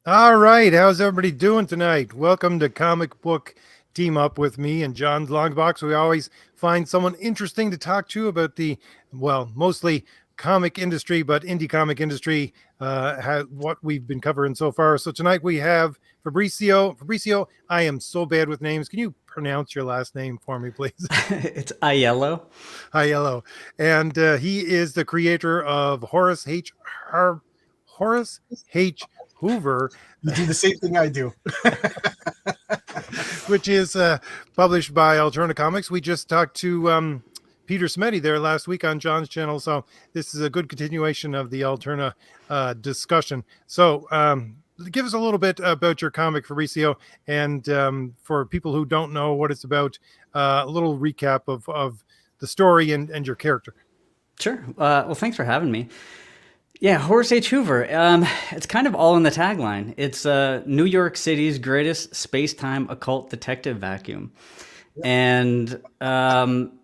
All right, how's everybody doing tonight? Welcome to Comic Book Team Up with me and John's Longbox. We always find someone interesting to talk to about the, well, mostly comic industry, but indie comic industry, what we've been covering so far. So tonight we have Fabricio. Fabricio, I am so bad with names. Can you pronounce your last name for me, please? It's Aiello. Aiello. And he is the creator of Horace H. Hoover, You do the same thing I do. which is published by Alterna Comics. We just talked to Peter Smetty there last week on John's channel, so this is a good continuation of the Alterna discussion. So give us a little bit about your comic, Fabricio, and for people who don't know what it's about, a little recap of the story and your character. Sure. Well, thanks for having me. Yeah, Horace H. Hoover. It's kind of all in the tagline. It's New York City's greatest space-time occult detective vacuum. And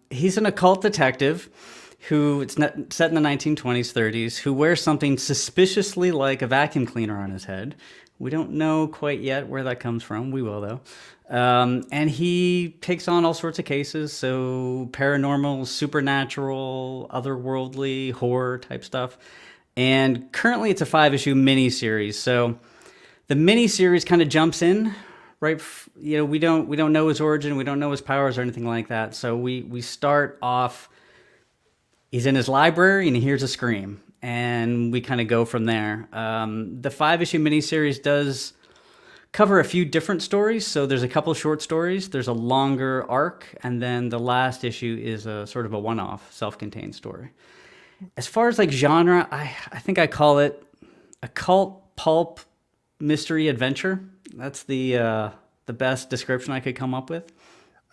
he's an occult detective who, it's set in the 1920s, 30s, who wears something suspiciously like a vacuum cleaner on his head. We don't know quite yet where that comes from. We will, though. And he takes on all sorts of cases, so paranormal, supernatural, otherworldly, horror type stuff. And currently it's a 5-issue miniseries. So the miniseries kind of jumps in, right? We don't know his origin, we don't know his powers or anything like that. So we start off, he's in his library and he hears a scream, and we kind of go from there. The 5-issue miniseries does cover a few different stories. So there's a couple short stories, there's a longer arc, and then the last issue is a sort of a one-off, self-contained story. As far as like genre, I think I call it occult pulp mystery adventure. That's the best description I could come up with.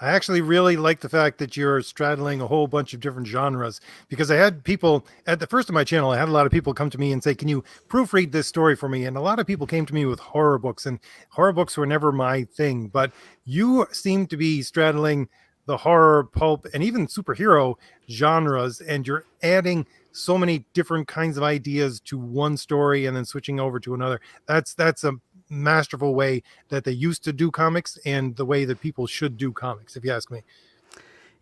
I actually really like the fact that you're straddling a whole bunch of different genres, because I had people at the first of my channel, I had a lot of people come to me and say, can you proofread this story for me? And a lot of people came to me with horror books, and horror books were never my thing, but you seem to be straddling the horror, pulp, and even superhero genres, and you're adding so many different kinds of ideas to one story and then switching over to another. That's a masterful way that they used to do comics, and the way that people should do comics, if you ask me.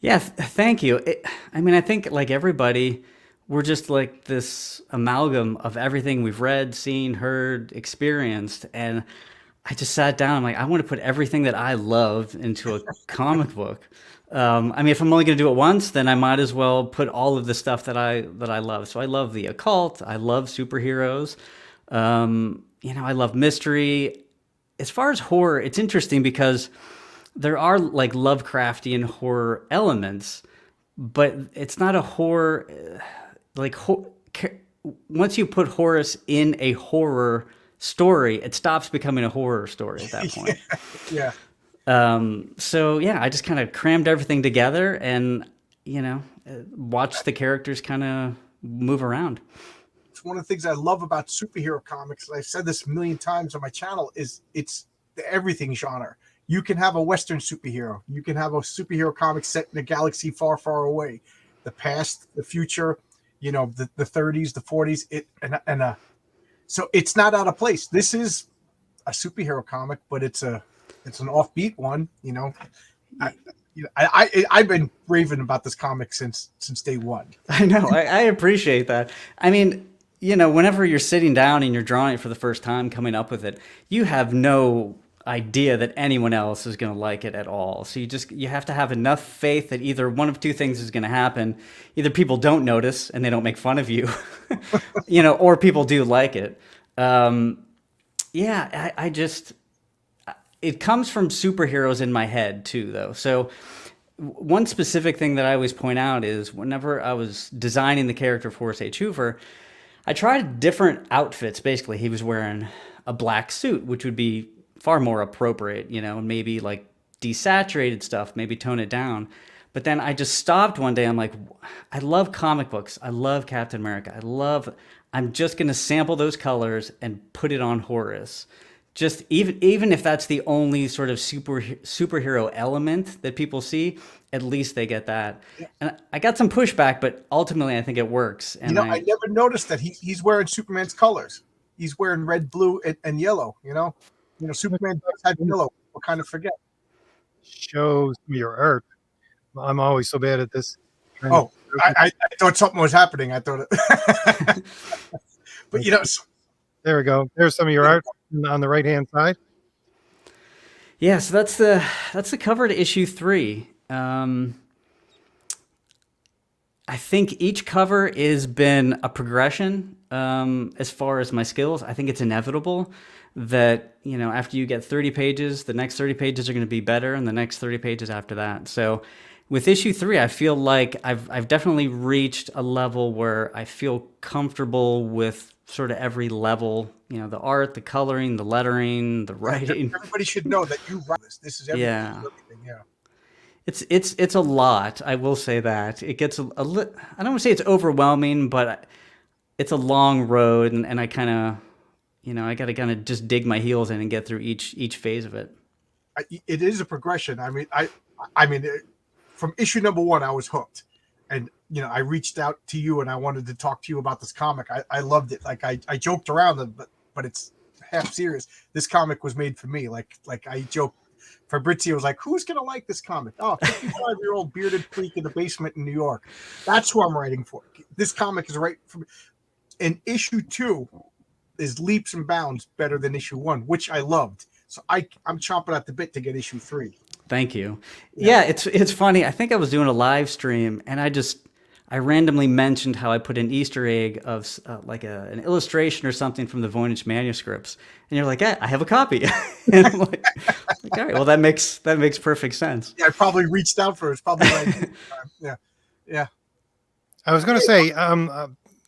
Yeah, thank you. I think like everybody, we're just like this amalgam of everything we've read, seen, heard, experienced. And I just sat down, I'm like, I want to put everything that I love into a comic book. If I'm only going to do it once, then I might as well put all of the stuff that I love. So I love the occult. I love superheroes. I love mystery. As far as horror, it's interesting because there are like Lovecraftian horror elements, but it's not a horror once you put Horace in a horror story, it stops becoming a horror story at that point. Yeah. So yeah, I just kind of crammed everything together and, watched the characters kind of move around. It's one of the things I love about superhero comics, and I've said this a million times on my channel, is it's the everything genre. You can have a Western superhero. You can have a superhero comic set in a galaxy far, far away. The past, the future, the 30s, the 40s, so it's not out of place. This is a superhero comic, but it's an offbeat one. I've been raving about this comic since day one. I know. I appreciate that. Whenever you're sitting down and you're drawing it for the first time, coming up with it, you have no idea that anyone else is going to like it at all. So you have to have enough faith that either one of two things is going to happen. Either people don't notice and they don't make fun of you, or people do like it. It comes from superheroes in my head too, though. So one specific thing that I always point out is whenever I was designing the character for Horace H. Hoover, I tried different outfits. Basically, he was wearing a black suit, which would be far more appropriate, and maybe like desaturated stuff, maybe tone it down. But then I just stopped one day. I'm like, I love comic books. I love Captain America. I'm just going to sample those colors and put it on Horace. Just even if that's the only sort of superhero element that people see, at least they get that. Yeah. And I got some pushback, but ultimately I think it works. And I never noticed that he's wearing Superman's colors. he's wearing red, blue, and yellow. Superman does have yellow. We'll kind of forget. Show some of your art. I'm always so bad at this. Oh, I thought something was happening. I thought it. But there we go. There's some of your art on the right hand side. Yeah, so that's the cover to issue 3. I think each cover has been a progression as far as my skills. I think it's inevitable that, after you get 30 pages, the next 30 pages are going to be better, and the next 30 pages after that. So with issue 3, I feel like I've definitely reached a level where I feel comfortable with sort of every level, the art, the coloring, the lettering, the writing. Everybody should know that you write this. This is everything. Yeah. Yeah. It's a lot. I will say that it gets I don't want to say it's overwhelming, but it's a long road, and I kind of, I got to kind of just dig my heels in and get through each phase of it. It is a progression. I mean, from issue number 1, I was hooked, and I reached out to you and I wanted to talk to you about this comic. I loved it. Like I joked around, but it's half serious. This comic was made for me. Like I joked. Fabrizio was like, who's going to like this comic? Oh, 55-year-old bearded freak in the basement in New York. That's who I'm writing for. This comic is right for me. And issue 2 is leaps and bounds better than issue 1, which I loved. So I'm chomping at the bit to get issue 3. Thank you. Yeah, it's funny. I think I was doing a live stream, and I randomly mentioned how I put an Easter egg of like an illustration or something from the Voynich manuscripts, and you're like, "Yeah, I have a copy." And I'm like, all right, well, that makes perfect sense. Yeah, I probably reached out for it. It's probably like, yeah. I was going to say,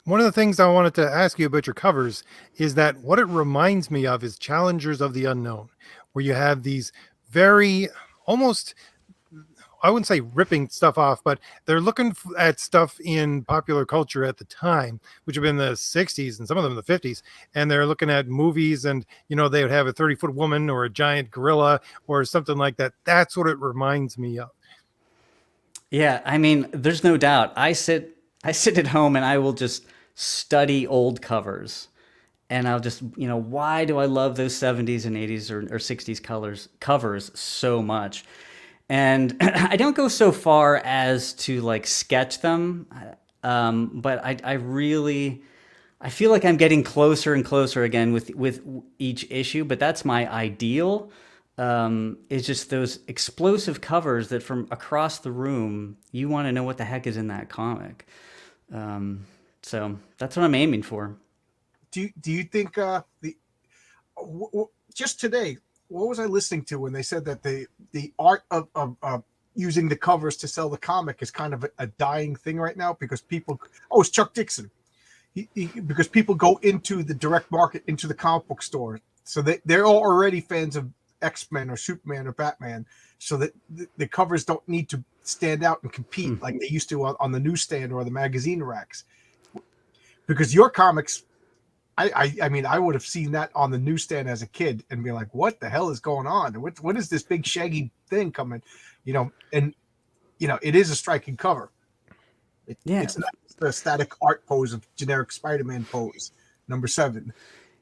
one of the things I wanted to ask you about your covers is that what it reminds me of is Challengers of the Unknown, where you have these very almost, I wouldn't say ripping stuff off, but they're looking at stuff in popular culture at the time, which have been the 60s and some of them the 50s. And they're looking at movies, and, they would have a 30-foot woman or a giant gorilla or something like that. That's what it reminds me of. Yeah, I mean, there's no doubt. I sit at home and I will just study old covers. And I'll just, why do I love those 70s and 80s or 60s covers so much? And I don't go so far as to like sketch them, but I feel like I'm getting closer and closer again with each issue. But that's my ideal. Is just those explosive covers that from across the room you want to know what the heck is in that comic. So that's what I'm aiming for. Do you think just today? What was I listening to when they said that the art of using the covers to sell the comic is kind of a dying thing right now because people? Oh, it's Chuck Dixon. Because people go into the direct market, into the comic book store, so they're all already fans of X-Men or Superman or Batman, so that the covers don't need to stand out and compete like they used to on the newsstand or the magazine racks. Because your comics. I mean, I would have seen that on the newsstand as a kid and be like, what the hell is going on? What is this big shaggy thing coming? And it is a striking cover. It's not the static art pose of generic Spider-Man pose, number 7.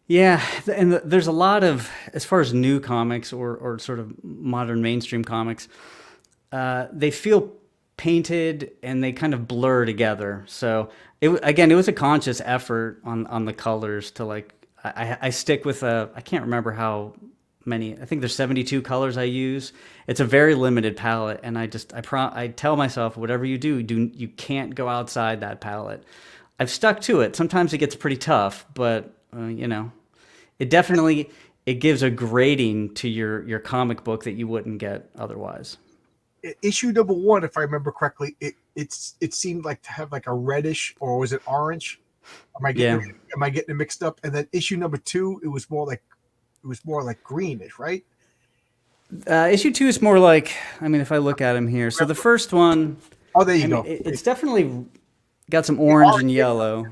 Yeah, and there's a lot of, as far as new comics or sort of modern mainstream comics, they feel painted and they kind of blur together. So it was a conscious effort on the colors to like, I stick with I can't remember how many, I think there's 72 colors I use. It's a very limited palette. And I tell myself, whatever you do, you can't go outside that palette. I've stuck to it. Sometimes it gets pretty tough, but it definitely, it gives a grading to your comic book that you wouldn't get otherwise. Issue number 1, if I remember correctly, it seemed like to have like a reddish, or was it orange? Am I getting it mixed up? And then issue number 2, it was more like greenish, right? Issue 2 is more like, I mean, if I look at them here, so the first one, there you go. It's definitely got some orange and yellow,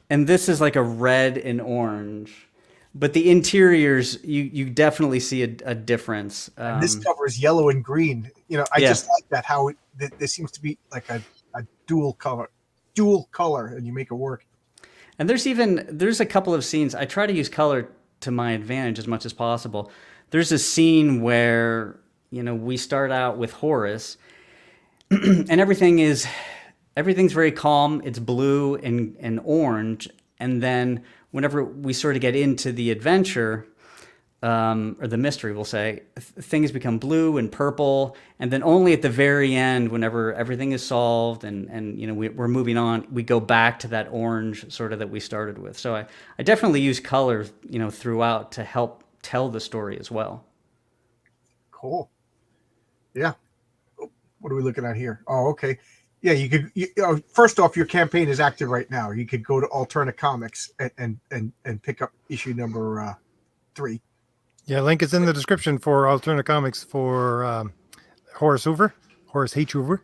and this is like a red and orange. But the interiors, you definitely see a difference. This cover is yellow and green. I just like that, how there seems to be like a dual color, and you make it work. And there's a couple of scenes. I try to use color to my advantage as much as possible. There's a scene where, we start out with Horace and everything's very calm. It's blue and orange. And then whenever we sort of get into the adventure, or the mystery, we'll say, things become blue and purple. And then only at the very end, whenever everything is solved and we're moving on, we go back to that orange sort of that we started with. So I definitely use color, throughout to help tell the story as well. Cool. Yeah. What are we looking at here? Oh, okay. Yeah, you could. First off, your campaign is active right now. You could go to Alternate Comics and pick up issue number 3. Yeah, link is in the description for Alternate Comics for Horace Hoover, Horace H. Hoover.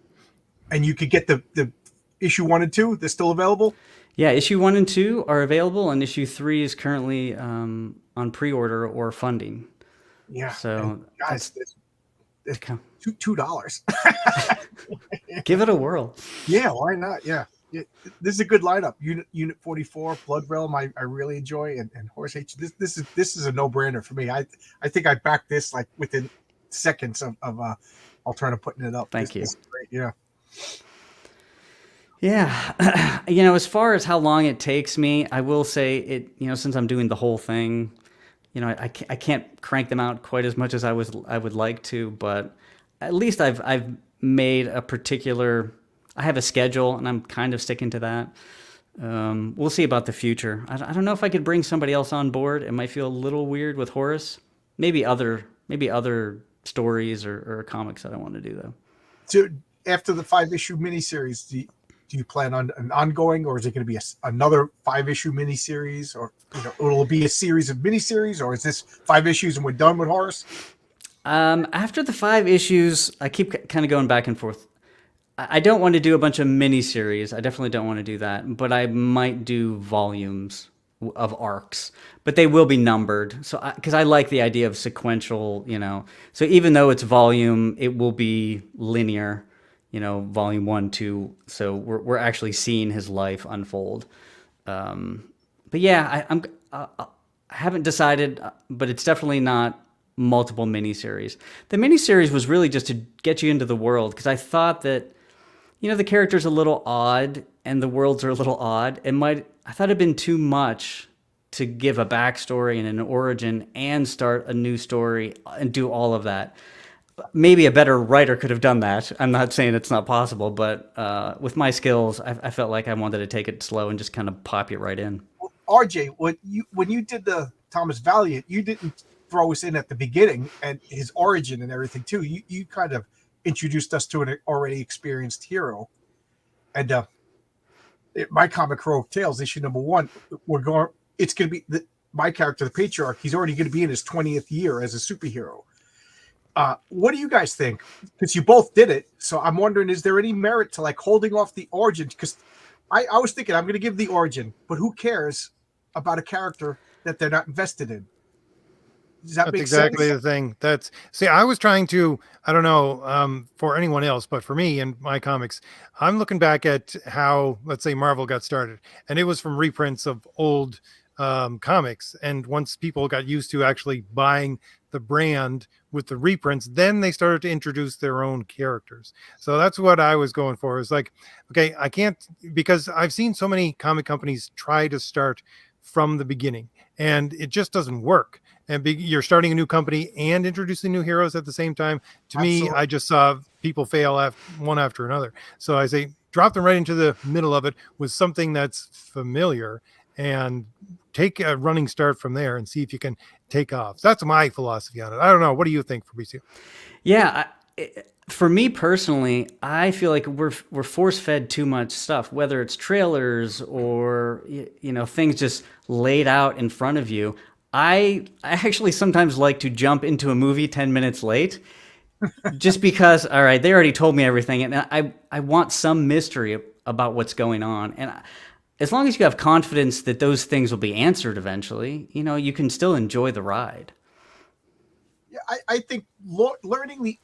And you could get the issue 1 and 2. They're still available. Yeah, issue 1 and 2 are available, and issue 3 is currently on pre-order or funding. Yeah. So guys, it's $2. Give it a whirl. Yeah, why not? Yeah. This is a good lineup. Unit 44, Blood Realm, I really enjoy, and Horace H. This is a no-brainer for me. I think I backed this like within seconds of Alterna putting it up. Thank you. This is great. Yeah. Yeah. As far as how long it takes me, I will say it, since I'm doing the whole thing, I can't crank them out quite as much as I would like to, but at least I've made a particular, I have a schedule and I'm kind of sticking to that. We'll see about the future. I don't know if I could bring somebody else on board. It might feel a little weird with Horace. Maybe other stories or comics that I want to do though. So after the 5-issue miniseries, do you plan on an ongoing, or is it going to be another 5-issue miniseries, or it'll be a series of miniseries, or is this 5 issues and we're done with Horace? After the 5 issues, I keep kind of going back and forth. I don't want to do a bunch of miniseries. I definitely don't want to do that, but I might do volumes of arcs, but they will be numbered. So, because I like the idea of sequential, so even though it's volume, it will be linear, volume 1, 2. So we're actually seeing his life unfold. But yeah, I haven't decided, but it's definitely not multiple miniseries. The miniseries was really just to get you into the world, because I thought that, the character's a little odd and the worlds are a little odd. I thought it'd been too much to give a backstory and an origin and start a new story and do all of that. Maybe a better writer could have done that. I'm not saying it's not possible, but with my skills, I felt like I wanted to take it slow and just kind of pop you right in. Well, RJ, when you did the Thomas Valiant, you didn't throw us in at the beginning and his origin and everything too. You kind of introduced us to an already experienced hero. And my comic Heroic Tales, issue number 1, it's going to be my character, the Patriarch. He's already going to be in his 20th year as a superhero. What do you guys think? Because you both did it. So I'm wondering, is there any merit to like holding off the origin? Because I was thinking I'm going to give the origin, but who cares about a character that they're not invested in? Does that make exactly sense? the thing. I was trying to, I don't know, for anyone else, but for me and my comics, I'm looking back at how, let's say, Marvel got started, and it was from reprints of old comics. And once people got used to actually buying the brand with the reprints, then they started to introduce their own characters. So that's what I was going for. It's like, okay, I can't, because I've seen so many comic companies try to start from the beginning and it just doesn't work. And you're starting a new company and introducing new heroes at the same time. To Absolutely. me, I just saw people fail one after another. So I say, drop them right into the middle of it with something that's familiar and take a running start from there and see if you can take off. So that's my philosophy on it. I don't know. What do you think, Fabrizio? Yeah. For me personally, I feel like we're force-fed too much stuff, whether it's trailers or things just laid out in front of you. I actually sometimes like to jump into a movie 10 minutes late just because, all right, they already told me everything, and I want some mystery about what's going on. And as long as you have confidence that those things will be answered eventually, you can still enjoy the ride. Yeah, I think learning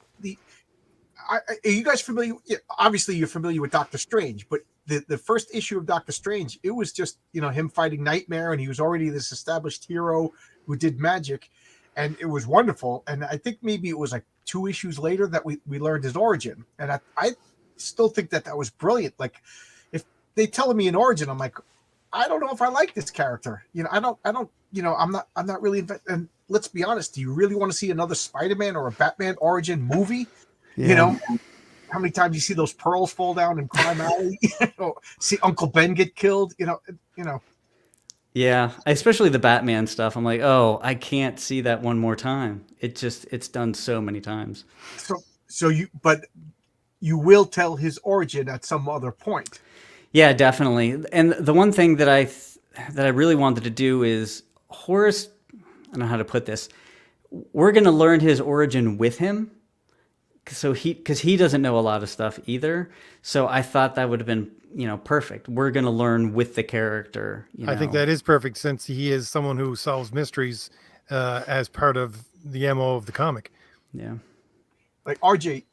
are you guys familiar? Obviously, you're familiar with Doctor Strange, but the first issue of Doctor Strange, it was just, him fighting Nightmare, and he was already this established hero who did magic, and it was wonderful. And I think maybe it was like 2 issues later that we learned his origin, and I still think that was brilliant. Like, if they telling me an origin, I'm like, I don't know if I like this character. I don't. I'm not really. And let's be honest. Do you really want to see another Spider-Man or a Batman origin movie? Yeah. How many times you see those pearls fall down in Crime Alley? See Uncle Ben get killed. Yeah, especially the Batman stuff. I'm like, oh, I can't see that one more time. It's done so many times. But you will tell his origin at some other point. Yeah, definitely. And the one thing that I really wanted to do is Horace. I don't know how to put this. We're going to learn his origin with him, because he doesn't know a lot of stuff either. So I thought that would have been perfect. We're going to learn with the character. I think that is perfect, since he is someone who solves mysteries as part of the MO of the comic. Yeah. Like RJ,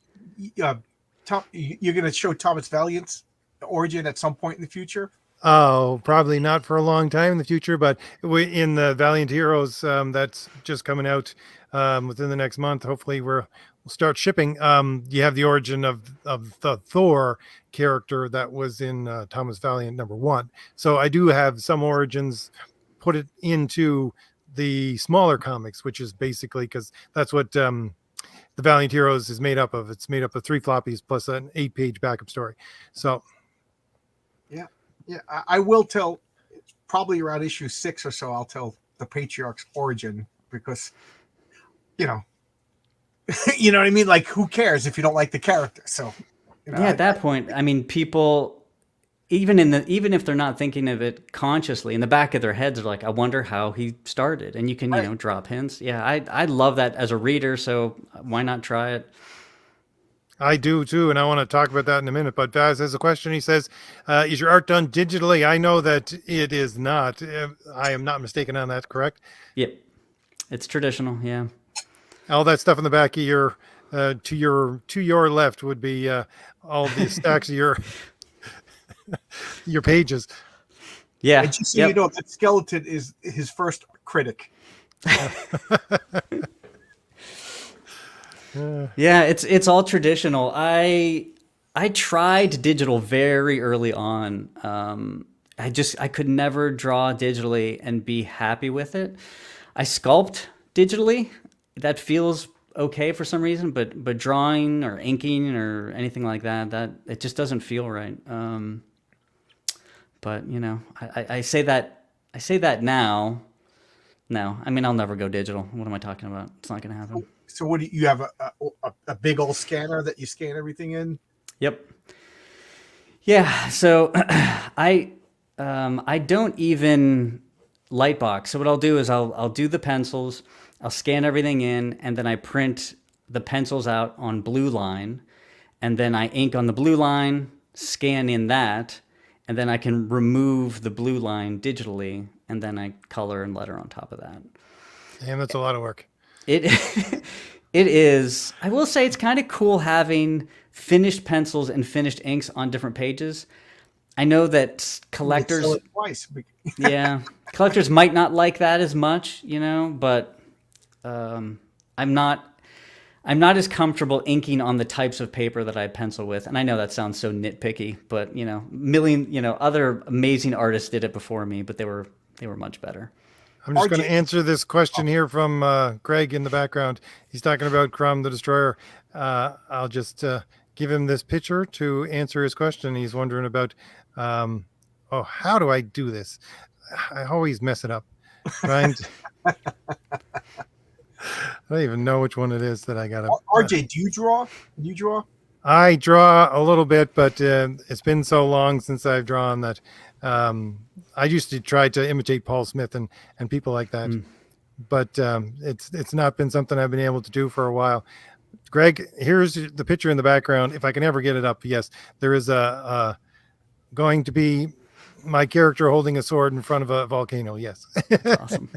Tom, you're going to show Thomas Valiant's origin at some point in the future? Oh, probably not for a long time in the future, but in the Valiant Heroes that's just coming out within the next month, hopefully we'll start shipping. You have the origin of the Thor character that was in Thomas Valiant #1. So I do have some origins put it into the smaller comics, which is basically, because that's what the Valiant Heroes is made up of. It's made up of 3 floppies plus an 8-page backup story. So yeah, I will tell, probably around issue 6 or so, I'll tell the Patriarch's origin, because you know what I mean? Like, who cares if you don't like the character? So at that point, I mean, people, even if they're not thinking of it consciously, in the back of their heads are like, I wonder how he started, and you can drop hints. Yeah, I love that as a reader, so why not try it? I do too, and I want to talk about that in a minute. But Vaz has a question. He says, is your art done digitally? I know that it is not. I am not mistaken on that, correct? Yep. It's traditional, yeah. All that stuff in the back of your to your left would be all the stacks of your pages. Yeah. And just so you know, that skeleton is his first critic. Yeah, it's all traditional. I tried digital very early on. I could never draw digitally and be happy with it. I sculpt digitally. That feels okay for some reason, but drawing or inking or anything like that it just doesn't feel right. But I say that now. No, I mean, I'll never go digital. What am I talking about? It's not going to happen. So what do you have, a big old scanner that you scan everything in? Yep. Yeah. So I don't even lightbox. So what I'll do is I'll do the pencils, I'll scan everything in, and then I print the pencils out on blue line, and then I ink on the blue line, scan in that, and then I can remove the blue line digitally, and then I color and letter on top of that. Damn, that's a lot of work. It is. I will say it's kind of cool having finished pencils and finished inks on different pages. I know that collectors, sell it twice. yeah, collectors might not like that as much, but I'm not as comfortable inking on the types of paper that I pencil with. And I know that sounds so nitpicky, but other amazing artists did it before me, but they were much better. I'm just going to answer this question here from Greg in the background. He's talking about Crom the Destroyer. I'll just give him this picture to answer his question. He's wondering about, how do I do this? I always mess it up. Trying to... I don't even know which one it is that I got. RJ, do you draw? I draw a little bit, but it's been so long since I've drawn that I used to try to imitate Paul Smith and people like that, but it's not been something I've been able to do for a while. Greg, here's the picture in the background. If I can ever get it up, yes, there is going to be my character holding a sword in front of a volcano. Yes. That's awesome.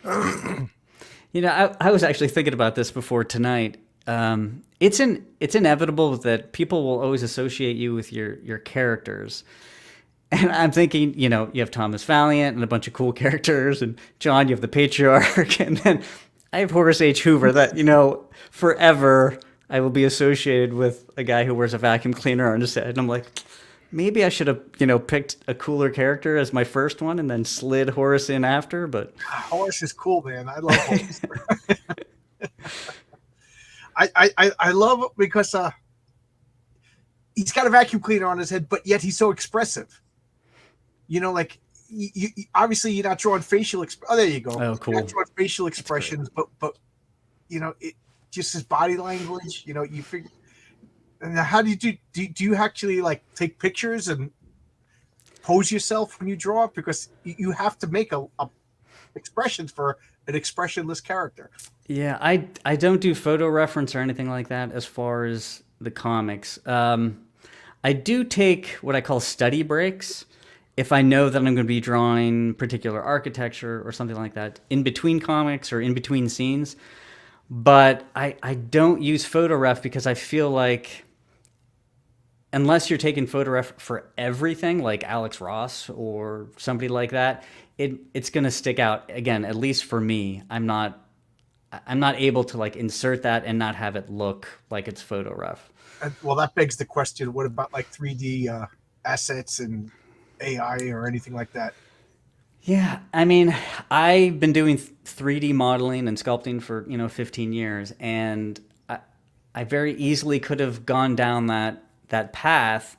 I was actually thinking about this before tonight. it's inevitable that people will always associate you with your characters. And I'm thinking, you have Thomas Valiant and a bunch of cool characters, and John, you have the Patriarch, and then I have Horace H. Hoover that, forever I will be associated with a guy who wears a vacuum cleaner on his head. And I'm like, maybe I should have, picked a cooler character as my first one and then slid Horace in after, but Horace is cool, man. I love Horace. I love it because he's got a vacuum cleaner on his head, but yet he's so expressive. Like you obviously you're not drawing facial. Oh, there you go. Oh, cool. You're not drawing facial expressions, but it just his body language. You figure. And how do you actually like take pictures and pose yourself when you draw? Because you have to make a expressions for an expressionless character. Yeah, I don't do photo reference or anything like that as far as the comics. I do take what I call study breaks if I know that I'm going to be drawing particular architecture or something like that in between comics or in between scenes. But I don't use photo ref because I feel like unless you're taking photo ref for everything like Alex Ross or somebody like that, it's going to stick out. Again, at least for me, I'm not able to like insert that and not have it look like it's photo ref. Well, that begs the question, what about like 3D assets and AI or anything like that? Yeah, I mean, I've been doing 3D modeling and sculpting for 15 years, and I very easily could have gone down that path,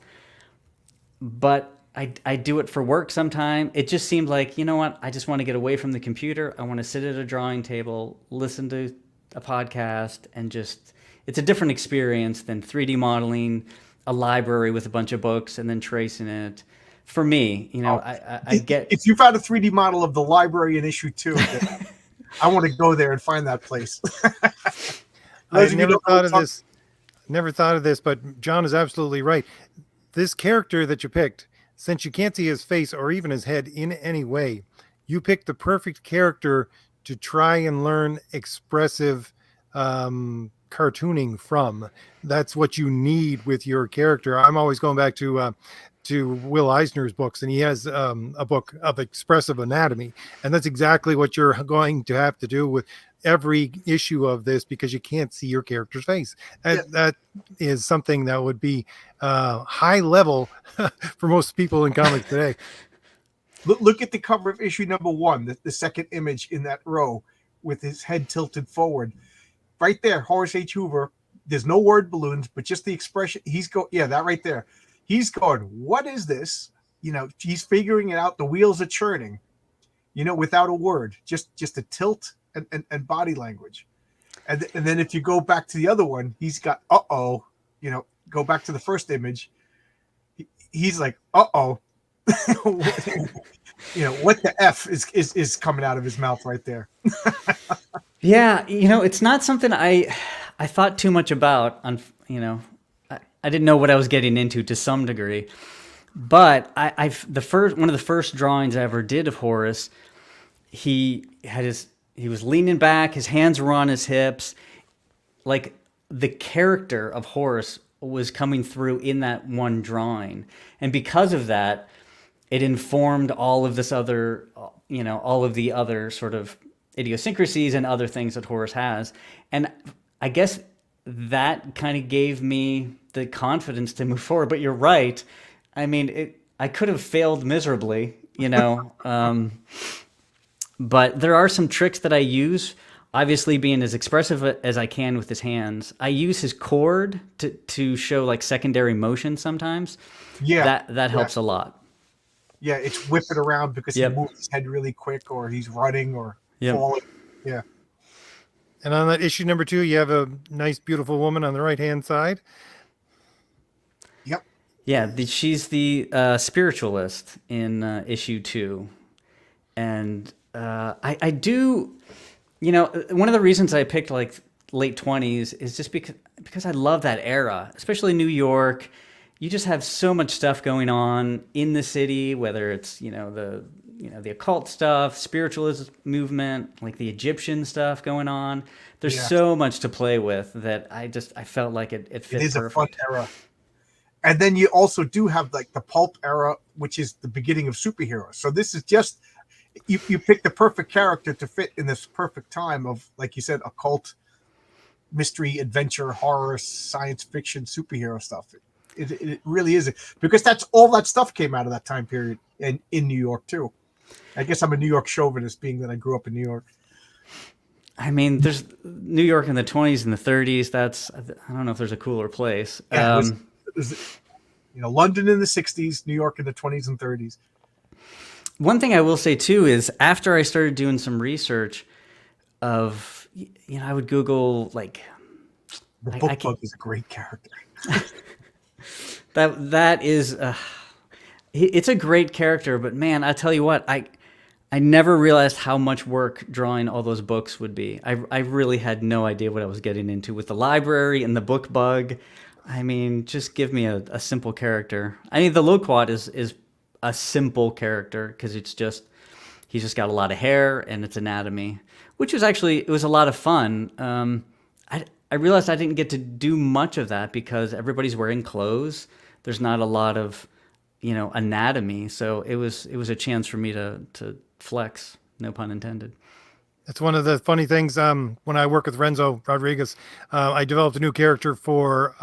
but I do it for work sometime. It just seemed like, what, I just want to get away from the computer. I want to sit at a drawing table, listen to a podcast, and it's a different experience than 3D modeling a library with a bunch of books and then tracing it. For me, I get... If you found a 3D model of the library in issue 2, I want to go there and find that place. I never thought of this, but John is absolutely right. This character that you picked, since you can't see his face or even his head in any way, you picked the perfect character to try and learn expressive cartooning from. That's what you need with your character. I'm always going back to Will Eisner's books, and he has a book of expressive anatomy, and that's exactly what you're going to have to do with every issue of this, because you can't see your character's face. That is something that would be high level for most people in comics today. Look at the cover of issue number 1, the second image in that row with his head tilted forward. Right there, Horace H. Hoover. There's no word balloons, but just the expression. That right there. He's going, what is this? He's figuring it out. The wheels are churning, without a word, just a tilt and body language. And then if you go back to the other one, he's got, go back to the first image. He's like, what the F is coming out of his mouth right there. Yeah. It's not something I thought too much about I didn't know what I was getting into to some degree, but one of the first drawings I ever did of Horace, he was leaning back, his hands were on his hips, like the character of Horace was coming through in that one drawing, and because of that, it informed all of this other, all of the other sort of idiosyncrasies and other things that Horace has, and I guess that kind of gave me the confidence to move forward. But you're right. I mean, I could have failed miserably, but there are some tricks that I use, obviously being as expressive as I can with his hands. I use his cord to show like secondary motion sometimes. Yeah. That helps a lot. Yeah. It's whipping around because he moves his head really quick, or he's running or falling. Yeah. And on that issue number 2, you have a nice, beautiful woman on the right-hand side. Yep. Yeah, she's the spiritualist in issue 2. And I do, one of the reasons I picked like late 20s is just because I love that era, especially New York. You just have so much stuff going on in the city, whether it's, the the occult stuff, spiritualism movement, like the Egyptian stuff going on. There's so much to play with that I felt like it fit It is perfect. a fun era. And then you also do have like the pulp era, which is the beginning of superheroes. So this is just, you pick the perfect character to fit in this perfect time of, like you said, occult, mystery, adventure, horror, science fiction, superhero stuff. It really is, because that's all that stuff came out of that time period in New York too. I guess I'm a New York chauvinist, being that I grew up in New York. I mean, there's New York in the 20s and the 30s. I don't know if there's a cooler place. Yeah, it was, London in the 60s, New York in the 20s and 30s. One thing I will say too is after I started doing some research of, I would Google like the book bug is a great character. that is, it's a great character, but man, I tell you what, I never realized how much work drawing all those books would be. I really had no idea what I was getting into with the library and the book bug. I mean, just give me a simple character. I mean, the Loquat is a simple character because he's just got a lot of hair and it's anatomy, which was it was a lot of fun. I realized I didn't get to do much of that because everybody's wearing clothes. There's not a lot of, anatomy. So it was a chance for me to flex, no pun intended. That's one of the funny things. When I work with Renzo Rodriguez, I developed a new character for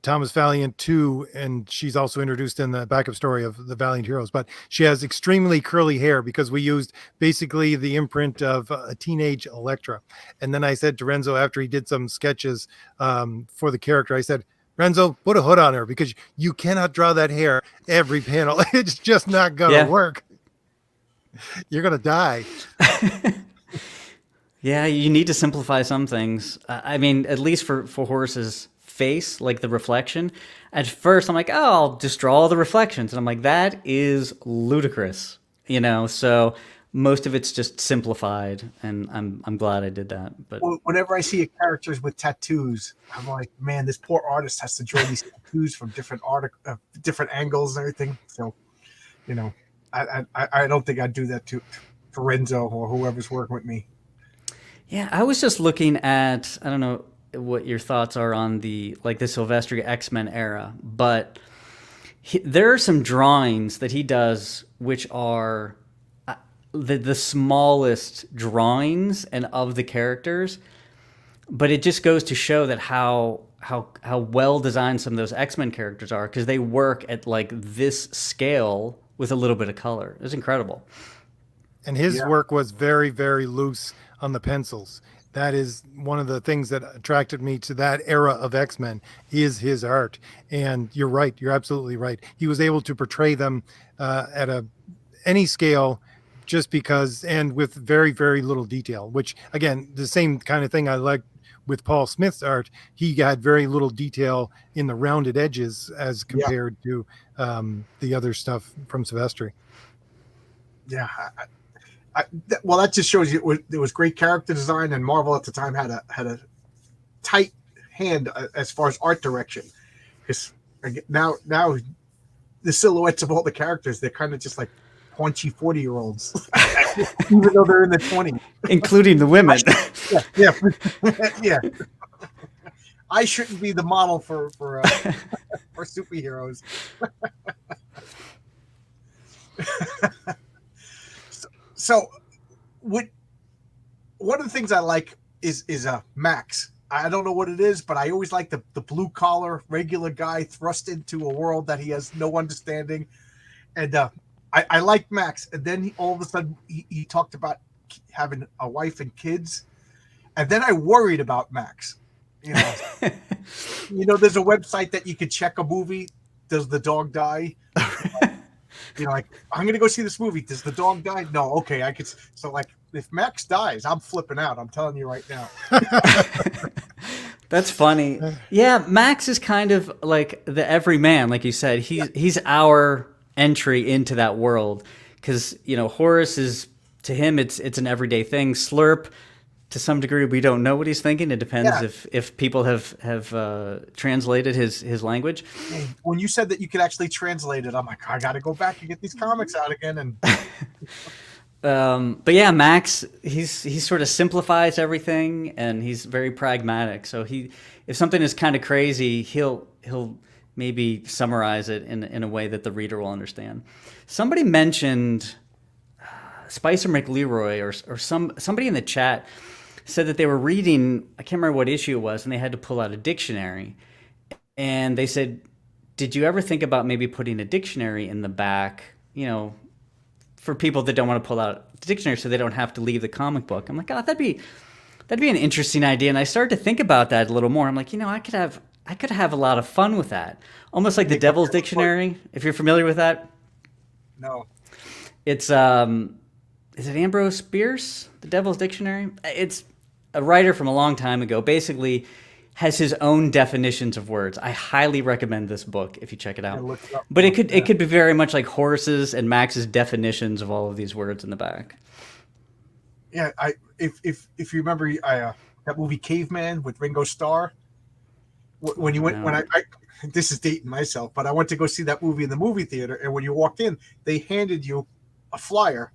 Thomas Valiant 2, and she's also introduced in the backup story of the Valiant Heroes. But she has extremely curly hair because we used basically the imprint of a teenage Elektra. And then I said to Renzo, after he did some sketches for the character, I said, Renzo, put a hood on her because you cannot draw that hair every panel. It's just not going to work. You're going to die. Yeah, you need to simplify some things. I mean, at least for Horace's face, like the reflection. At first, I'm like, oh, I'll just draw all the reflections. And I'm like, that is ludicrous, So most of it's just simplified, and I'm glad I did that. But whenever I see characters with tattoos, I'm like, man, this poor artist has to draw these tattoos from different different angles and everything. So, I don't think I'd do that to Renzo or whoever's working with me. Yeah, I was just looking at, I don't know what your thoughts are on the Silvestri X-Men era, but there are some drawings that he does which are the smallest drawings and of the characters, but it just goes to show that how well designed some of those X-Men characters are, because they work at like this scale with a little bit of color. It was incredible. And his work was very, very loose on the pencils. That is one of the things that attracted me to that era of X-Men, is his art. And you're right. You're absolutely right. He was able to portray them at any scale just because, and with very, very little detail, which again, the same kind of thing I like with Paul Smith's art. He had very little detail in the rounded edges as compared to the other stuff from Silvestri. Yeah. Well, that just shows you there was great character design, and Marvel at the time had a tight hand as far as art direction. Because now the silhouettes of all the characters, they're kind of just like paunchy 40-year-olds, even though they're in the 20s, including the women. Yeah. I shouldn't be the model for superheroes. So, one of the things I like is Max. I don't know what it is, but I always like the blue collar regular guy thrust into a world that he has no understanding, and I like Max. And then all of a sudden he talked about having a wife and kids, and then I worried about Max. There's a website that you could check a movie. Does the dog die? Like, I'm going to go see this movie. Does the dog die? No. Okay. I could. So like, if Max dies, I'm flipping out. I'm telling you right now. That's funny. Yeah. Max is kind of like the everyman. Like you said, he's our entry into that world. Cause Horace is, to him, it's an everyday thing. Slurp, to some degree, we don't know what he's thinking. It depends Yeah. if people have translated his language. When you said that you could actually translate it, I'm like, I got to go back and get these comics out again. And But yeah, Max, he sort of simplifies everything, and he's very pragmatic. So if something is kind of crazy, he'll maybe summarize it in a way that the reader will understand. Somebody mentioned Spicer McLeroy or somebody in the chat said that they were reading, I can't remember what issue it was, and they had to pull out a dictionary. And they said, did you ever think about maybe putting a dictionary in the back, for people that don't want to pull out the dictionary so they don't have to leave the comic book? I'm like, oh, that'd be an interesting idea. And I started to think about that a little more. I'm like, I could have a lot of fun with that. Almost like the Devil's Dictionary, if you're familiar with that. no, It's is it Ambrose Bierce, the Devil's Dictionary? It's a writer from a long time ago. Basically, has his own definitions of words. I highly recommend this book if you check it out. look it up. But it could be very much like Horace's and Max's definitions of all of these words in the back. Yeah, if you remember that movie Caveman with Ringo Starr, when you went, No. when I this is dating myself, but I went to go see that movie in the movie theater, and when you walked in, they handed you a flyer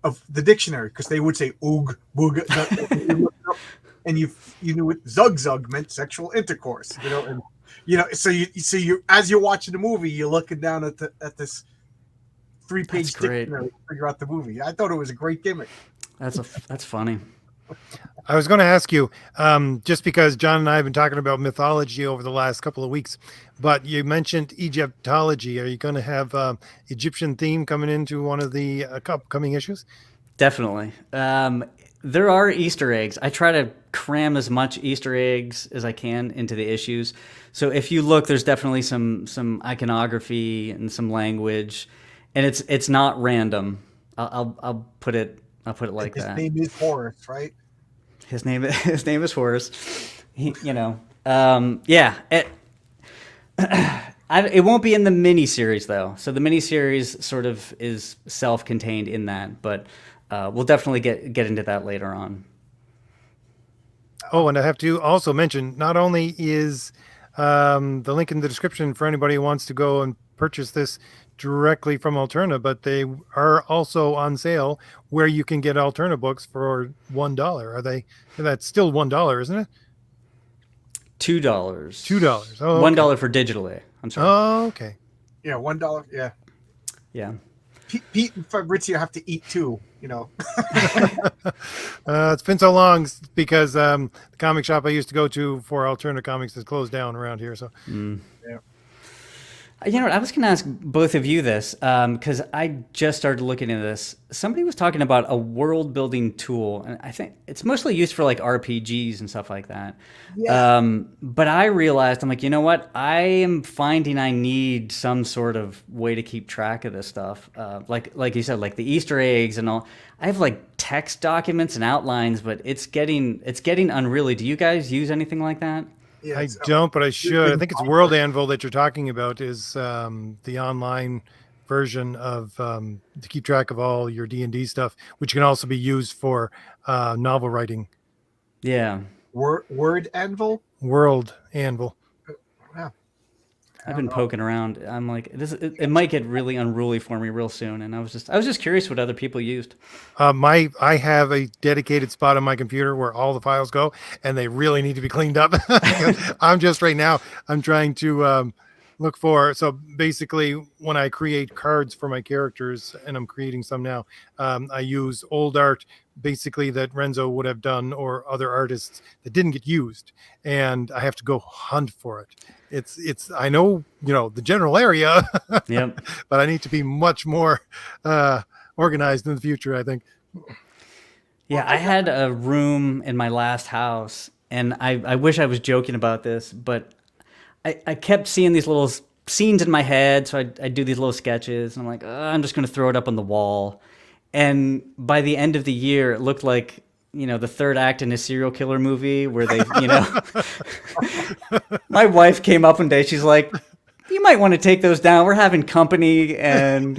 of the dictionary, because they would say oog boog, and you knew what zug zug meant, sexual intercourse, and so you as you're watching the movie, you're looking down at this 3-page That's great. dictionary to figure out the movie. I thought it was a great gimmick. That's funny. I was going to ask you, just because John and I have been talking about mythology over the last couple of weeks, but you mentioned Egyptology. Are you going to have Egyptian theme coming into one of the upcoming issues? Definitely. There are Easter eggs. I try to cram as much Easter eggs as I can into the issues. So if you look, there's definitely some iconography and some language, and it's not random. I'll put it like His that. name is Horace, right? His name is Horace. Yeah. It won't be in the mini series though. So the mini series sort of is self-contained in that, but we'll definitely get into that later on. Oh, and I have to also mention, not only is the link in the description for anybody who wants to go and purchase this directly from Alterna, but they are also on sale where you can get Alterna books for $1. Are they? That's still $1, isn't it? $2. $2. Oh, okay. $1 for digitally. I'm sorry. Oh, okay. Yeah, $1. Yeah, Yeah. Pete and Fabrizio have to eat too. It's been so long because the comic shop I used to go to for Alterna Comics has closed down around here. So Yeah. You know what? I was going to ask both of you this because I just started looking into this. Somebody was talking about a world building tool, and I think it's mostly used for like RPGs and stuff like that. Yeah. But I realized, I'm like, you know what? I am finding I need some sort of way to keep track of this stuff. Like you said, like the Easter eggs and all. I have like text documents and outlines, but it's getting unruly. Do you guys use anything like that? Yeah, I it's- don't, but I should. I think it's World Anvil that you're talking about is the online version of to keep track of all your D&D stuff, which can also be used for novel writing. Yeah. Word Anvil. World Anvil. Yeah. I've been poking around. I'm like, it might get really unruly for me real soon. And I was just curious what other people used. I have a dedicated spot on my computer where all the files go, and they really need to be cleaned up. I'm trying to look for. So basically, when I create cards for my characters, and I'm creating some now, I use old art, basically that Renzo would have done or other artists that didn't get used, and I have to go hunt for it. It's I know, the general area, Yep. but I need to be much more organized in the future, I think. Yeah, I had a room in my last house, and I wish I was joking about this, but I kept seeing these little scenes in my head, so I do these little sketches, and I'm like, I'm just going to throw it up on the wall. And by the end of the year, it looked like, the third act in a serial killer movie where they, my wife came up one day, she's like, you might want to take those down. We're having company, and,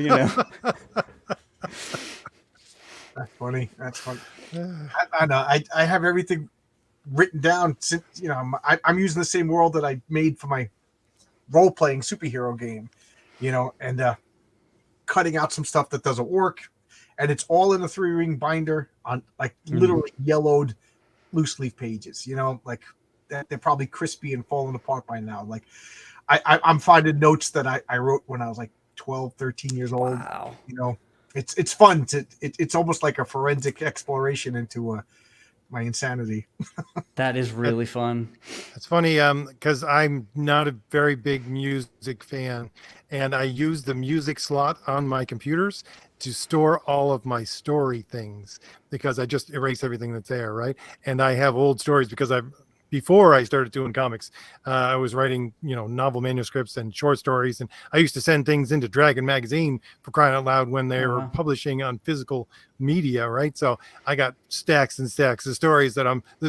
That's funny. That's funny. I know. I have everything written down since I'm using the same world that I made for my role playing superhero game, and cutting out some stuff that doesn't work, and it's all in a 3-ring binder on like literally yellowed loose leaf pages. Like that they're probably crispy and falling apart by now. Like I'm finding notes that I wrote when I was like 12, 13 years old. Wow. It's fun. It's almost like a forensic exploration into my insanity. That is really fun. It's funny because I'm not a very big music fan, and I use the music slot on my computers to store all of my story things because I just erase everything that's there, right? And I have old stories because before I started doing comics, I was writing, novel manuscripts and short stories, and I used to send things into Dragon magazine for crying out loud when they were publishing on physical media, right? So I got stacks and stacks of stories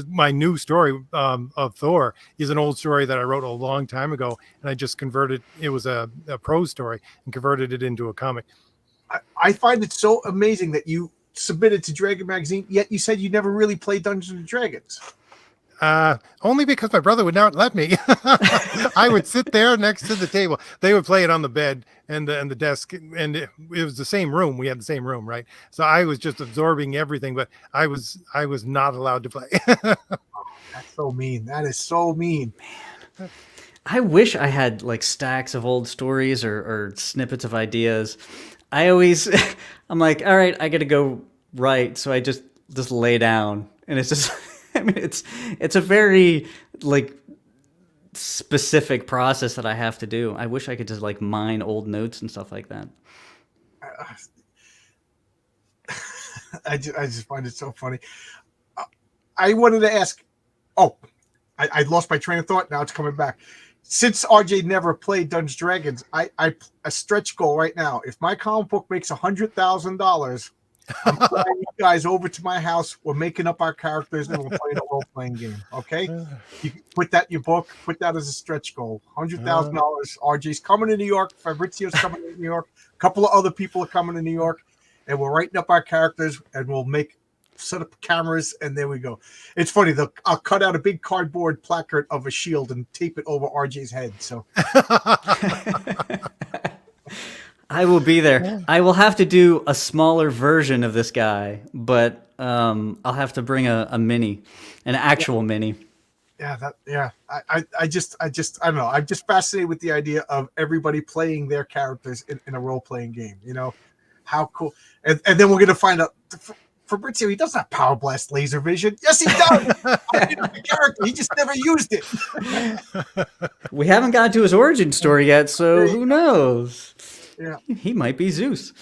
my new story of Thor is an old story that I wrote a long time ago, and I just converted, it was a prose story, and converted it into a comic. I find it so amazing that you submitted to Dragon magazine, yet you said you never really played Dungeons and Dragons. Only because my brother would not let me. I would sit there next to the table. They would play it on the bed and the desk, and it was the same room. We had the same room, right? So I was just absorbing everything, but I was not allowed to play. That's so mean. That is so mean. Man. I wish I had like stacks of old stories or snippets of ideas. I'm like, all right, I got to go write. So I just lay down, and it's just, I mean, it's a very like specific process that I have to do. I wish I could just like mine old notes and stuff like that. I just find it so funny. I wanted to ask. Oh, I lost my train of thought. Now it's coming back. Since RJ never played Dungeons Dragons, I a stretch goal right now. If my comic book makes $100,000, I'm flying you guys over to my house. We're making up our characters and we're playing a role playing game. Okay, you can put that in your book. Put that as a stretch goal. $100,000. RJ's coming to New York. Fabrizio's coming to New York. A couple of other people are coming to New York, and we're writing up our characters, and we'll set up cameras, and there we go. It's funny. I'll cut out a big cardboard placard of a shield and tape it over RJ's head. So I will be there. I will have to do a smaller version of this guy, but I'll have to bring an actual mini. Yeah, I just I don't know. I'm just fascinated with the idea of everybody playing their characters in a role playing game. How cool. And then we're gonna find out. Fabrizio, he doesn't have Power Blast laser vision. Yes, he does. I did the character. He just never used it. We haven't gotten to his origin story yet, so who knows? Yeah, he might be Zeus.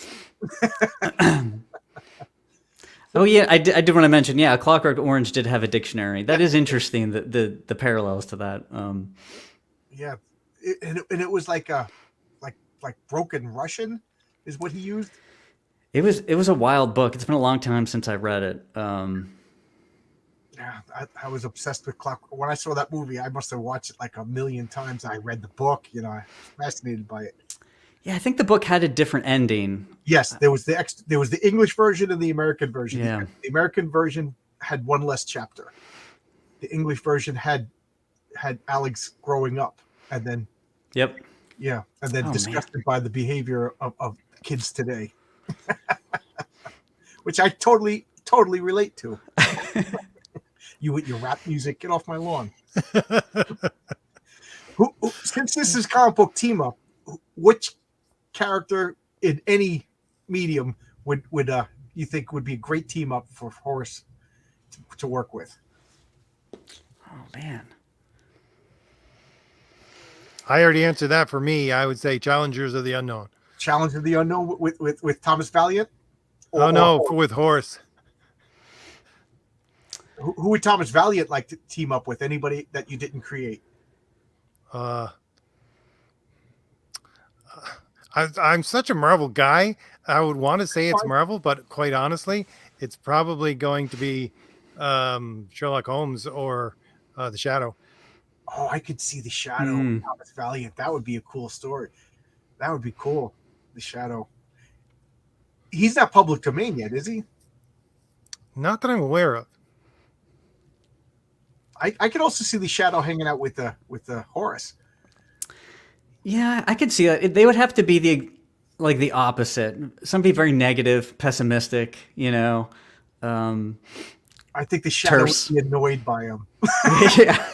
Oh yeah, I did want to mention. Yeah, Clockwork Orange did have a dictionary. That is interesting. The parallels to that. Yeah, and it was like broken Russian is what he used. It was a wild book. It's been a long time since I read it. Yeah, I was obsessed with Clockwork. When I saw that movie, I must have watched it like a million times. I read the book. I was fascinated by it. Yeah, I think the book had a different ending. Yes, there was the English version and the American version. Yeah. The American version had one less chapter. The English version had Alex growing up, and then disgusted by the behavior of kids today. Which I totally relate to. You with your rap music, get off my lawn. Since this is comic book team up, which character in any medium would you think would be a great team up for Horace to work with? Oh man, I already answered that for me. I would say Challengers of the Unknown. Challenge of the Unknown with Thomas Valiant? With Horace. Who would Thomas Valiant like to team up with? Anybody that you didn't create? I'm such a Marvel guy. I would want to say it's Marvel, but quite honestly, it's probably going to be Sherlock Holmes or the Shadow. Oh, I could see the Shadow. Thomas Valiant. That would be a cool story. That would be cool. The Shadow. He's not public domain yet, is he? Not that I'm aware of. I could also see the Shadow hanging out with the Horus. Yeah, I could see that. They would have to be the opposite. Somebody very negative, pessimistic, um, I think the Shadow terse. would be annoyed by him. Yeah.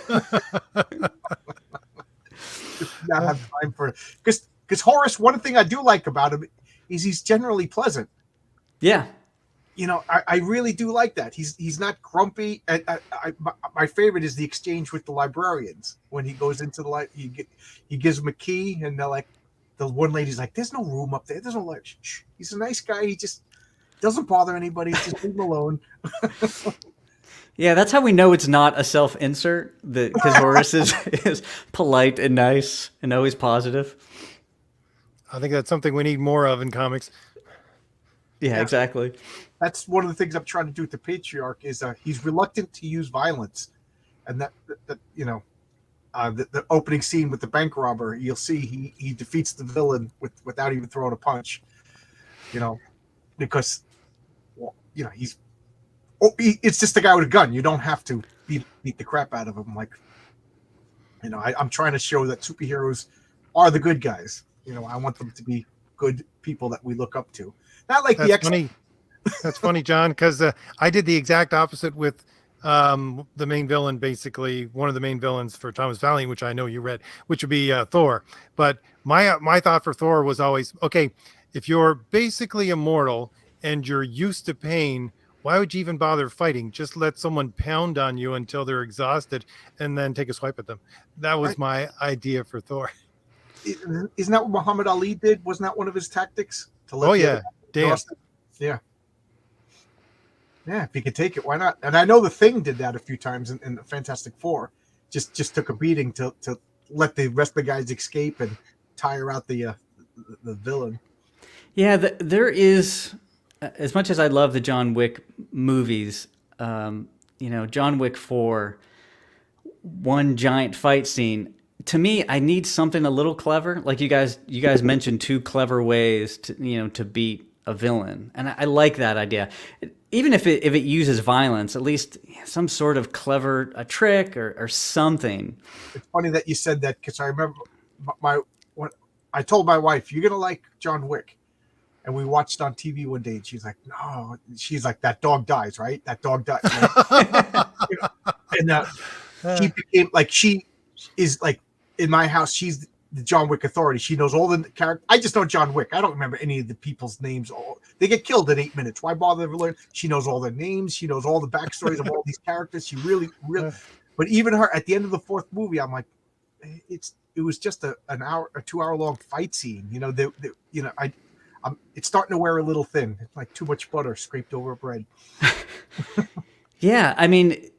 Not have time for it. Because Horus, one thing I do like about him is he's generally pleasant. Yeah. I really do like that. He's not grumpy. And my favorite is the exchange with the librarians when he goes into the he gives them a key, and they're like, the one lady's like, "There's no room up there. There's no light." Shh. He's a nice guy. He just doesn't bother anybody. Just leave him alone. Yeah, that's how we know it's not a self-insert, because Horace is polite and nice and always positive. I think that's something we need more of in comics. Yeah, exactly. That's one of the things I'm trying to do with the Patriarch is he's reluctant to use violence, and that the opening scene with the bank robber, you'll see he defeats the villain without even throwing a punch, because it's just a guy with a gun. You don't have to beat the crap out of him. Like, I'm trying to show that superheroes are the good guys. I want them to be good people that we look up to. Not like That's funny. That's funny, John, because I did the exact opposite with the main villain, basically one of the main villains for Thomas Valiant, which I know you read, which would be Thor. But my thought for Thor was always, okay, if you're basically immortal and you're used to pain, why would you even bother fighting? Just let someone pound on you until they're exhausted and then take a swipe at them. That was my idea for Thor. Isn't that what Muhammad Ali did? Wasn't that one of his tactics? Damn. Yeah. Yeah, if he could take it, why not? And I know the Thing did that a few times in the Fantastic Four. Just took a beating to let the rest of the guys escape and tire out the villain. Yeah, there is, as much as I love the John Wick movies, John Wick 4, one giant fight scene. To me, I need something a little clever. Like you guys mentioned 2 clever ways to beat a villain, and I like that idea. Even if it uses violence, at least some sort of clever trick or something. It's funny that you said that, because I remember when I told my wife, "You're gonna like John Wick," and we watched on TV one day, and she's like, "No," she's like, "That dog dies, right? That dog dies." And she became like, she is like, in my house, she's the John Wick authority. She knows all the characters. I just know John Wick. I don't remember any of the people's names. They get killed in 8 minutes. Why bother to learn? She knows all their names. She knows all the backstories of all these characters. She really. But even her, at the end of the 4th movie, I'm like, it was just a 2-hour long fight scene. It's starting to wear a little thin. It's like too much butter scraped over bread. Yeah, I mean,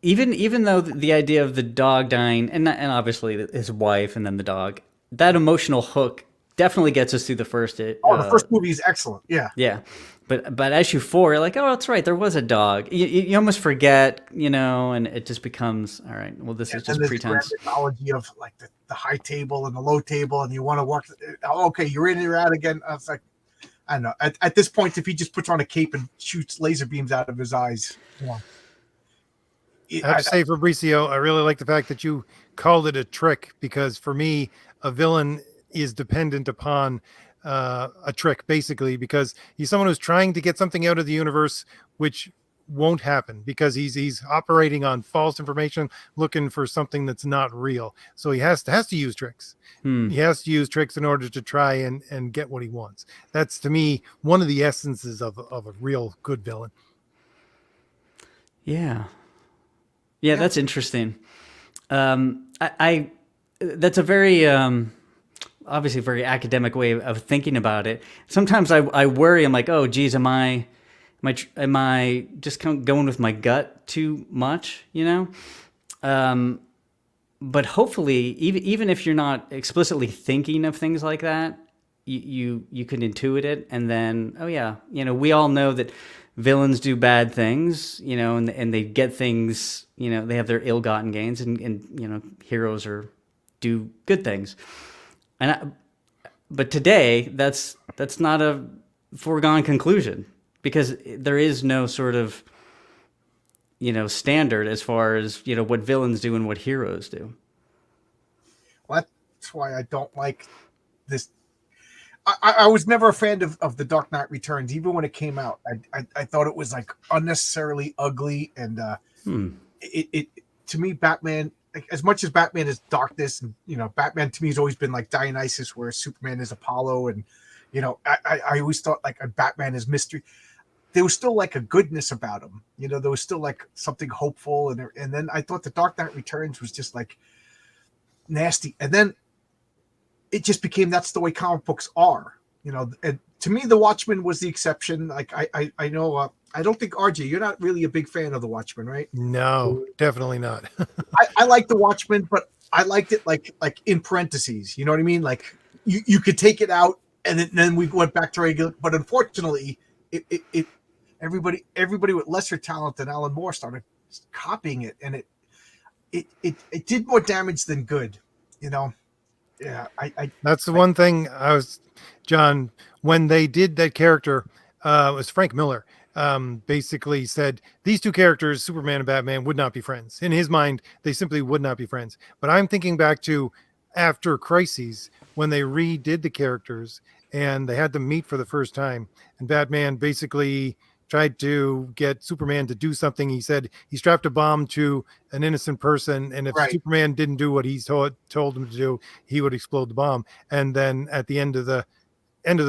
even though the idea of the dog dying and obviously his wife and then the dog, that emotional hook definitely gets us through the first. The first movie is excellent. Yeah. Yeah, but issue 4, you're like, oh, that's right, there was a dog. You almost forget, and it just becomes, all right, well, this is just pretense. The mythology of like the high table and the low table, and you want to walk. Okay, you're in, you're out again. I was like, I don't know. At this point, if he just puts on a cape and shoots laser beams out of his eyes, I have to say, Fabrizio, I really like the fact that you called it a trick, because for me, a villain is dependent upon a trick, basically, because he's someone who's trying to get something out of the universe, which won't happen because he's operating on false information, looking for something that's not real. So he has to use tricks. He has to use tricks in order to try and get what he wants. That's, to me, one of the essences of a real good villain. Yeah, that's interesting. I that's a very obviously very academic way of thinking about it. Sometimes I worry. I'm like, oh, geez, am I just going with my gut too much? But hopefully, even if you're not explicitly thinking of things like that, you can intuit it, and then, oh yeah, we all know that villains do bad things, and they get things, they have their ill-gotten gains, and heroes do good things. But today, that's not a foregone conclusion. because there is no sort of, standard as far as, what villains do and what heroes do. Well, that's why I don't like this. I was never a fan of the Dark Knight Returns, even when it came out. I thought it was like unnecessarily ugly, and it to me, Batman, like, as much as Batman is darkness, and Batman to me has always been like Dionysus, where Superman is Apollo, and I always thought like a Batman is mystery. There was still like a goodness about him, there was still like something hopeful, and then I thought the Dark Knight Returns was just like nasty, and then it just became that's the way comic books are, and to me the Watchmen was the exception. Like I know I don't think RJ, you're not really a big fan of the Watchmen, right? No, definitely not. I like the Watchmen, but I liked it like in parentheses, you know what I mean? Like you could take it out and then we went back to regular, but unfortunately it everybody with lesser talent than Alan Moore started copying it, and it did more damage than good, Yeah, That's the one thing John, when they did that character, it was Frank Miller, basically said these two characters, Superman and Batman, would not be friends. In his mind, they simply would not be friends. But I'm thinking back to after Crises, when they redid the characters and they had them meet for the first time, and Batman basically tried to get Superman to do something. He said he strapped a bomb to an innocent person, and if Superman didn't do what he told him to do, he would explode the bomb. And then at the end of the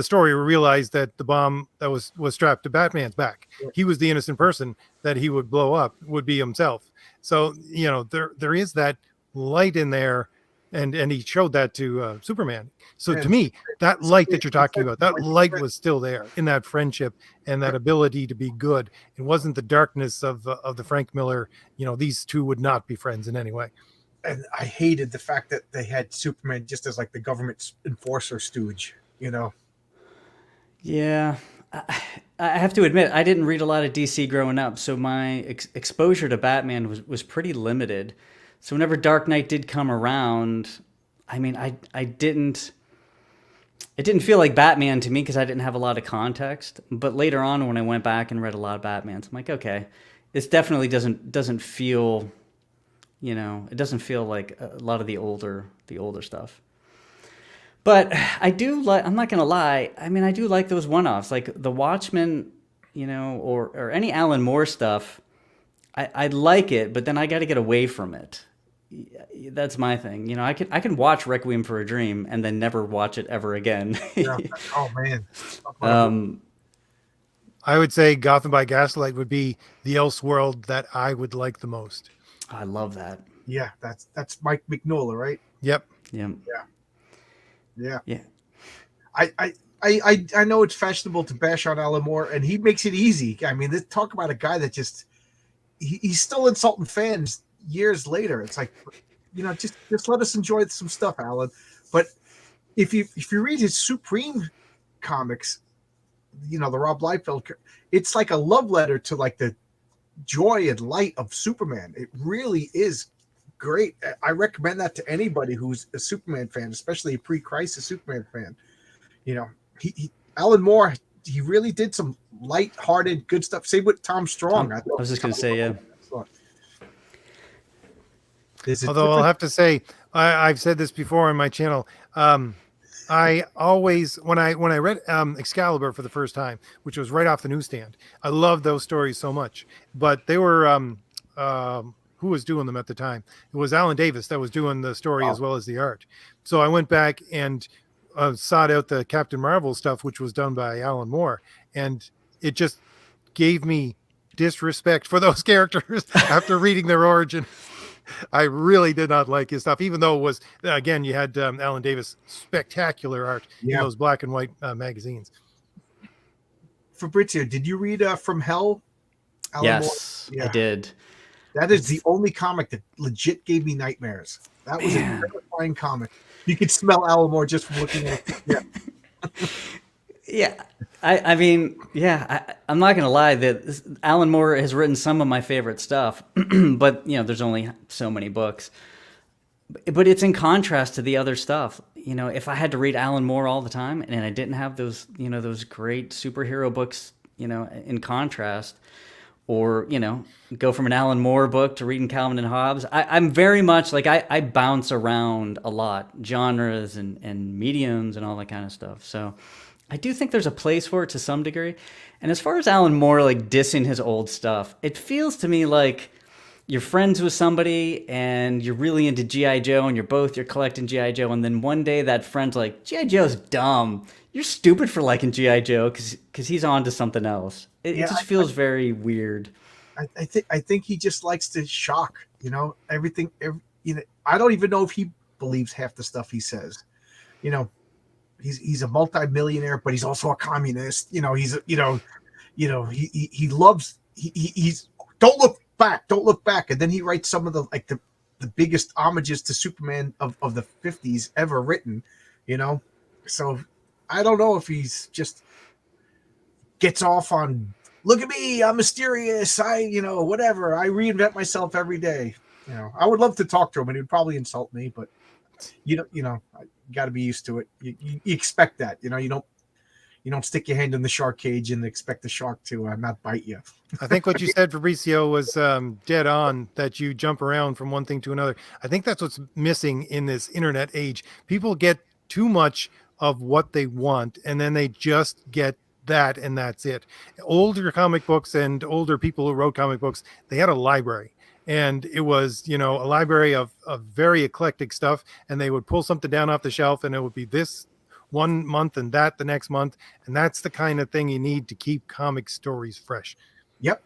story, we realized that the bomb that was strapped to Batman's back. He was the innocent person that he would blow up, would be himself. So there is that light in there, and he showed that to Superman. So to me, that light that you're talking about, that light was still there in that friendship and that ability to be good. It wasn't the darkness of the Frank Miller. These two would not be friends in any way. And I hated the fact that they had Superman just as like the government enforcer stooge. Yeah, I have to admit, I didn't read a lot of DC growing up, so my exposure to Batman was pretty limited. So whenever Dark Knight did come around, I mean, it didn't feel like Batman to me because I didn't have a lot of context. But later on, when I went back and read a lot of Batmans, I'm like, okay, this definitely doesn't feel, it doesn't feel like a lot of the older stuff. But I do like, I'm not going to lie, I mean, I do like those one-offs, like the Watchmen, or any Alan Moore stuff. I like it, but then I got to get away from it. That's my thing. I can watch Requiem for a Dream and then never watch it ever again. Yeah. Oh man. I would say Gotham by Gaslight would be the Elseworld that I would like the most. I love that. Yeah, that's Mike Mignola, right? Yep. Yeah. I know it's fashionable to bash on Alan Moore, and he makes it easy. I mean, talk about a guy that just he's still insulting fans years later. It's like, just let us enjoy some stuff, Alan. But if you read his Supreme comics, the Rob Liefeld, it's like a love letter to like the joy and light of Superman. It really is great. I recommend that to anybody who's a Superman fan, especially a pre-Crisis Superman fan. He Alan Moore, he really did some light-hearted, good stuff. Same with Tom Strong. I was just going to say, yeah. Although I'll have to say, I've said this before on my channel. I always, when I read Excalibur for the first time, which was right off the newsstand, I loved those stories so much. But they were, who was doing them at the time? It was Alan Davis that was doing the story as well as the art. So I went back and sought out the Captain Marvel stuff, which was done by Alan Moore, and it just gave me disrespect for those characters after reading their origin. I really did not like his stuff, even though it was, again, you had Alan Davis spectacular art in those black and white magazines. Fabrizio, did you read From Hell? Alan yes, Moore? Yeah. I did. That is the only comic that legit gave me nightmares. That was a terrifying comic. You could smell Alan Moore just from looking at it. Yeah. Yeah. I mean, I'm not going to lie that Alan Moore has written some of my favorite stuff, but there's only so many books. But it's in contrast to the other stuff. If I had to read Alan Moore all the time and I didn't have those, those great superhero books in contrast, or, go from an Alan Moore book to reading Calvin and Hobbes. I'm very much like, I bounce around a lot, genres and mediums and all that kind of stuff. So I do think there's a place for it to some degree. And as far as Alan Moore, like dissing his old stuff, it feels to me like you're friends with somebody and you're really into G.I. Joe and you're collecting G.I. Joe. And then one day that friend's like, G.I. Joe's dumb. You're stupid for liking G.I. Joe because he's on to something else. It just feels very weird. I think he just likes to shock, everything. I don't even know if he believes half the stuff he says. He's a multimillionaire, but he's also a communist. He loves, he's don't look back. And then he writes some of the biggest homages to Superman of the 50s ever written, So I don't know if he's just gets off on, look at me, I'm mysterious. Whatever. I reinvent myself every day. I would love to talk to him and he'd probably insult me, but you got to be used to it. You expect that, you don't stick your hand in the shark cage and expect the shark to not bite you. I think what you said, Fabricio, was dead on, that you jump around from one thing to another. I think that's what's missing in this internet age. People get too much of what they want, and then they just get that, and that's it. Older comic books and older people who wrote comic books, they had a library. And it was, a library of very eclectic stuff, and they would pull something down off the shelf, and it would be this one month and that the next month. And that's the kind of thing you need to keep comic stories fresh. Yep.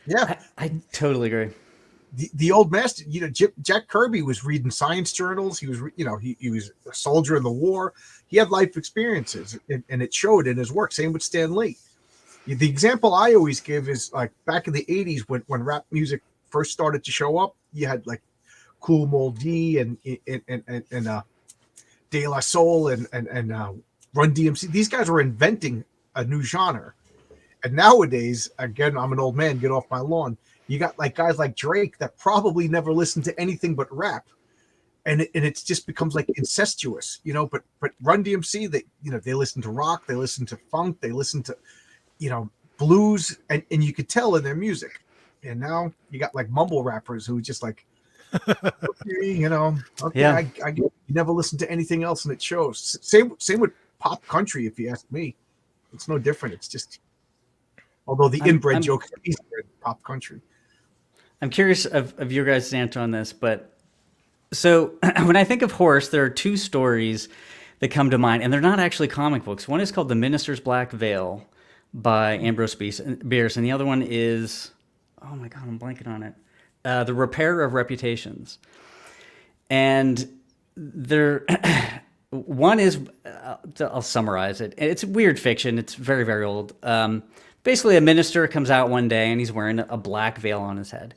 Yeah. I totally agree. The old master, Jack Kirby was reading science journals. He was, he was a soldier in the war. He had life experiences, and it showed in his work. Same with Stan Lee. The example I always give is like back in the 80s when rap music first started to show up. You had like Kool Moe Dee and De La Soul and Run DMC. These guys were inventing a new genre. And nowadays, again, I'm an old man, get off my lawn. You got like guys like Drake that probably never listened to anything but rap. And it just becomes like incestuous, but Run DMC, they listen to rock, they listen to funk, they listen to, blues, and you could tell in their music. And now you got like mumble rappers who just like, okay, yeah. I you never listen to anything else, and it shows. Same with pop country, if you ask me. It's no different. It's just, although the inbred joke is easier in pop country. I'm curious of your guys' answer on this, but so when I think of Horace, there are two stories that come to mind, and they're not actually comic books. One is called The Minister's Black Veil by Ambrose Bierce, and the other one is, oh my God, I'm blanking on it. The Repairer of Reputations. And one is, I'll summarize it. It's weird fiction. It's very, very old. Basically, a minister comes out one day and he's wearing a black veil on his head.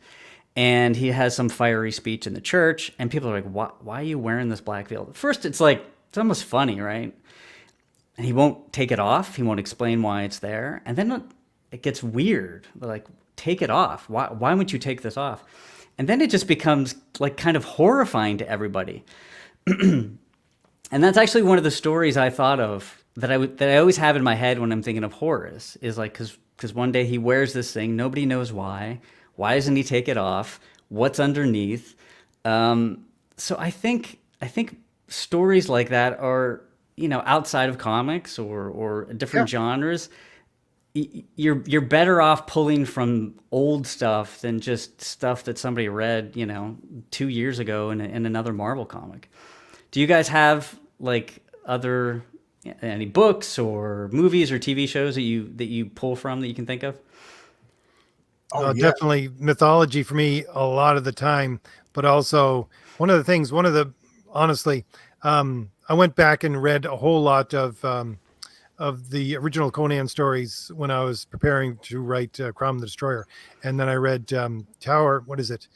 And he has some fiery speech in the church. And people are like, why are you wearing this black veil? At first, it's almost funny, right? And he won't take it off. He won't explain why it's there. And then it gets weird. They're like, take it off. Why would you take this off? And then it just becomes like kind of horrifying to everybody. And that's actually one of the stories I thought of that I always have in my head when I'm thinking of Horace, is like, because one day he wears this thing, nobody knows why. Why doesn't he take it off? What's underneath? So I think stories like that are, outside of comics or different genres. You're better off pulling from old stuff than just stuff that somebody read, 2 years ago in another Marvel comic. Do you guys have like any books or movies or TV shows that you pull from that you can think of? Oh, yeah. Definitely mythology for me a lot of the time, but also honestly, I went back and read a whole lot of the original Conan stories when I was preparing to write Crom the Destroyer. And then I read Tower, what is it?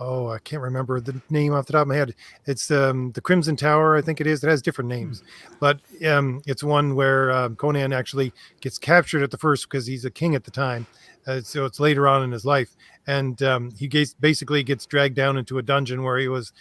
oh, I can't remember the name off the top of my head. It's the Crimson Tower, I think it is. It has different names, but it's one where Conan actually gets captured at the first because he's a king at the time. So it's later on in his life, and basically gets dragged down into a dungeon where he was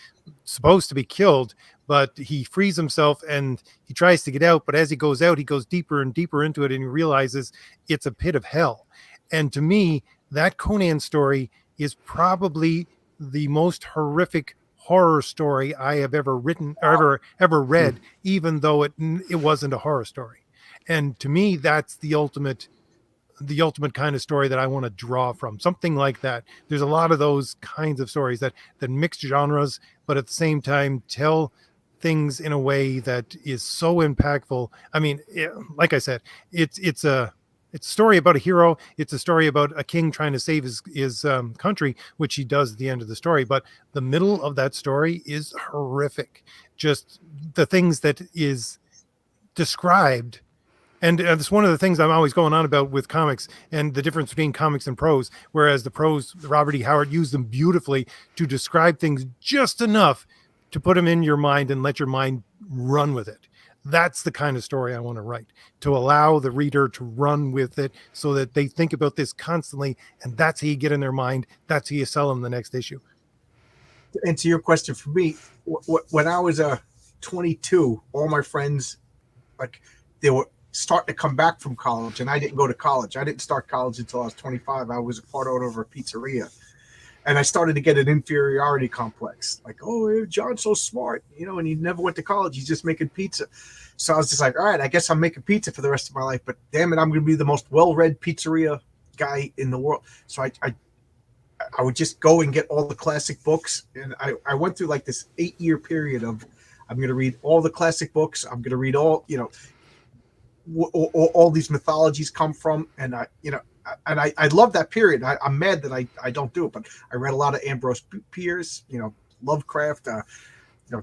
supposed to be killed, but he frees himself and he tries to get out. But as he goes out, he goes deeper and deeper into it, and he realizes it's a pit of hell. And to me, that Conan story is probably the most horrific horror story I have ever written or ever read, even though it wasn't a horror story. And to me, that's the ultimate kind of story that I want to draw from, something like that. There's a lot of those kinds of stories that mix genres, but at the same time tell things in a way that is so impactful. I mean, like I said, it's a story about a hero. It's a story about a king trying to save his country, which he does at the end of the story. But the middle of that story is horrific. Just the things that is described. And it's one of the things I'm always going on about with comics and the difference between comics and prose, whereas the prose, Robert E. Howard used them beautifully to describe things just enough to put them in your mind and let your mind run with it. That's the kind of story I want to write, to allow the reader to run with it so that they think about this constantly. And that's how you get in their mind. That's how you sell them the next issue. To answer your question, for me, when I was 22, all my friends, like, they were starting to come back from college, and I didn't go to college. I didn't start college until I was 25. I was a part owner of a pizzeria, and I started to get an inferiority complex. Like, oh, John's so smart, and he never went to college. He's just making pizza. So I was just like, all right, I guess I'm making pizza for the rest of my life. But damn it, I'm going to be the most well-read pizzeria guy in the world. So I would just go and get all the classic books, and I went through like this 8-year period of I'm going to read all the classic books. I'm going to read all all these mythologies come from, and I love that period. I'm mad that I don't do it, but I read a lot of Ambrose Bierce, Lovecraft,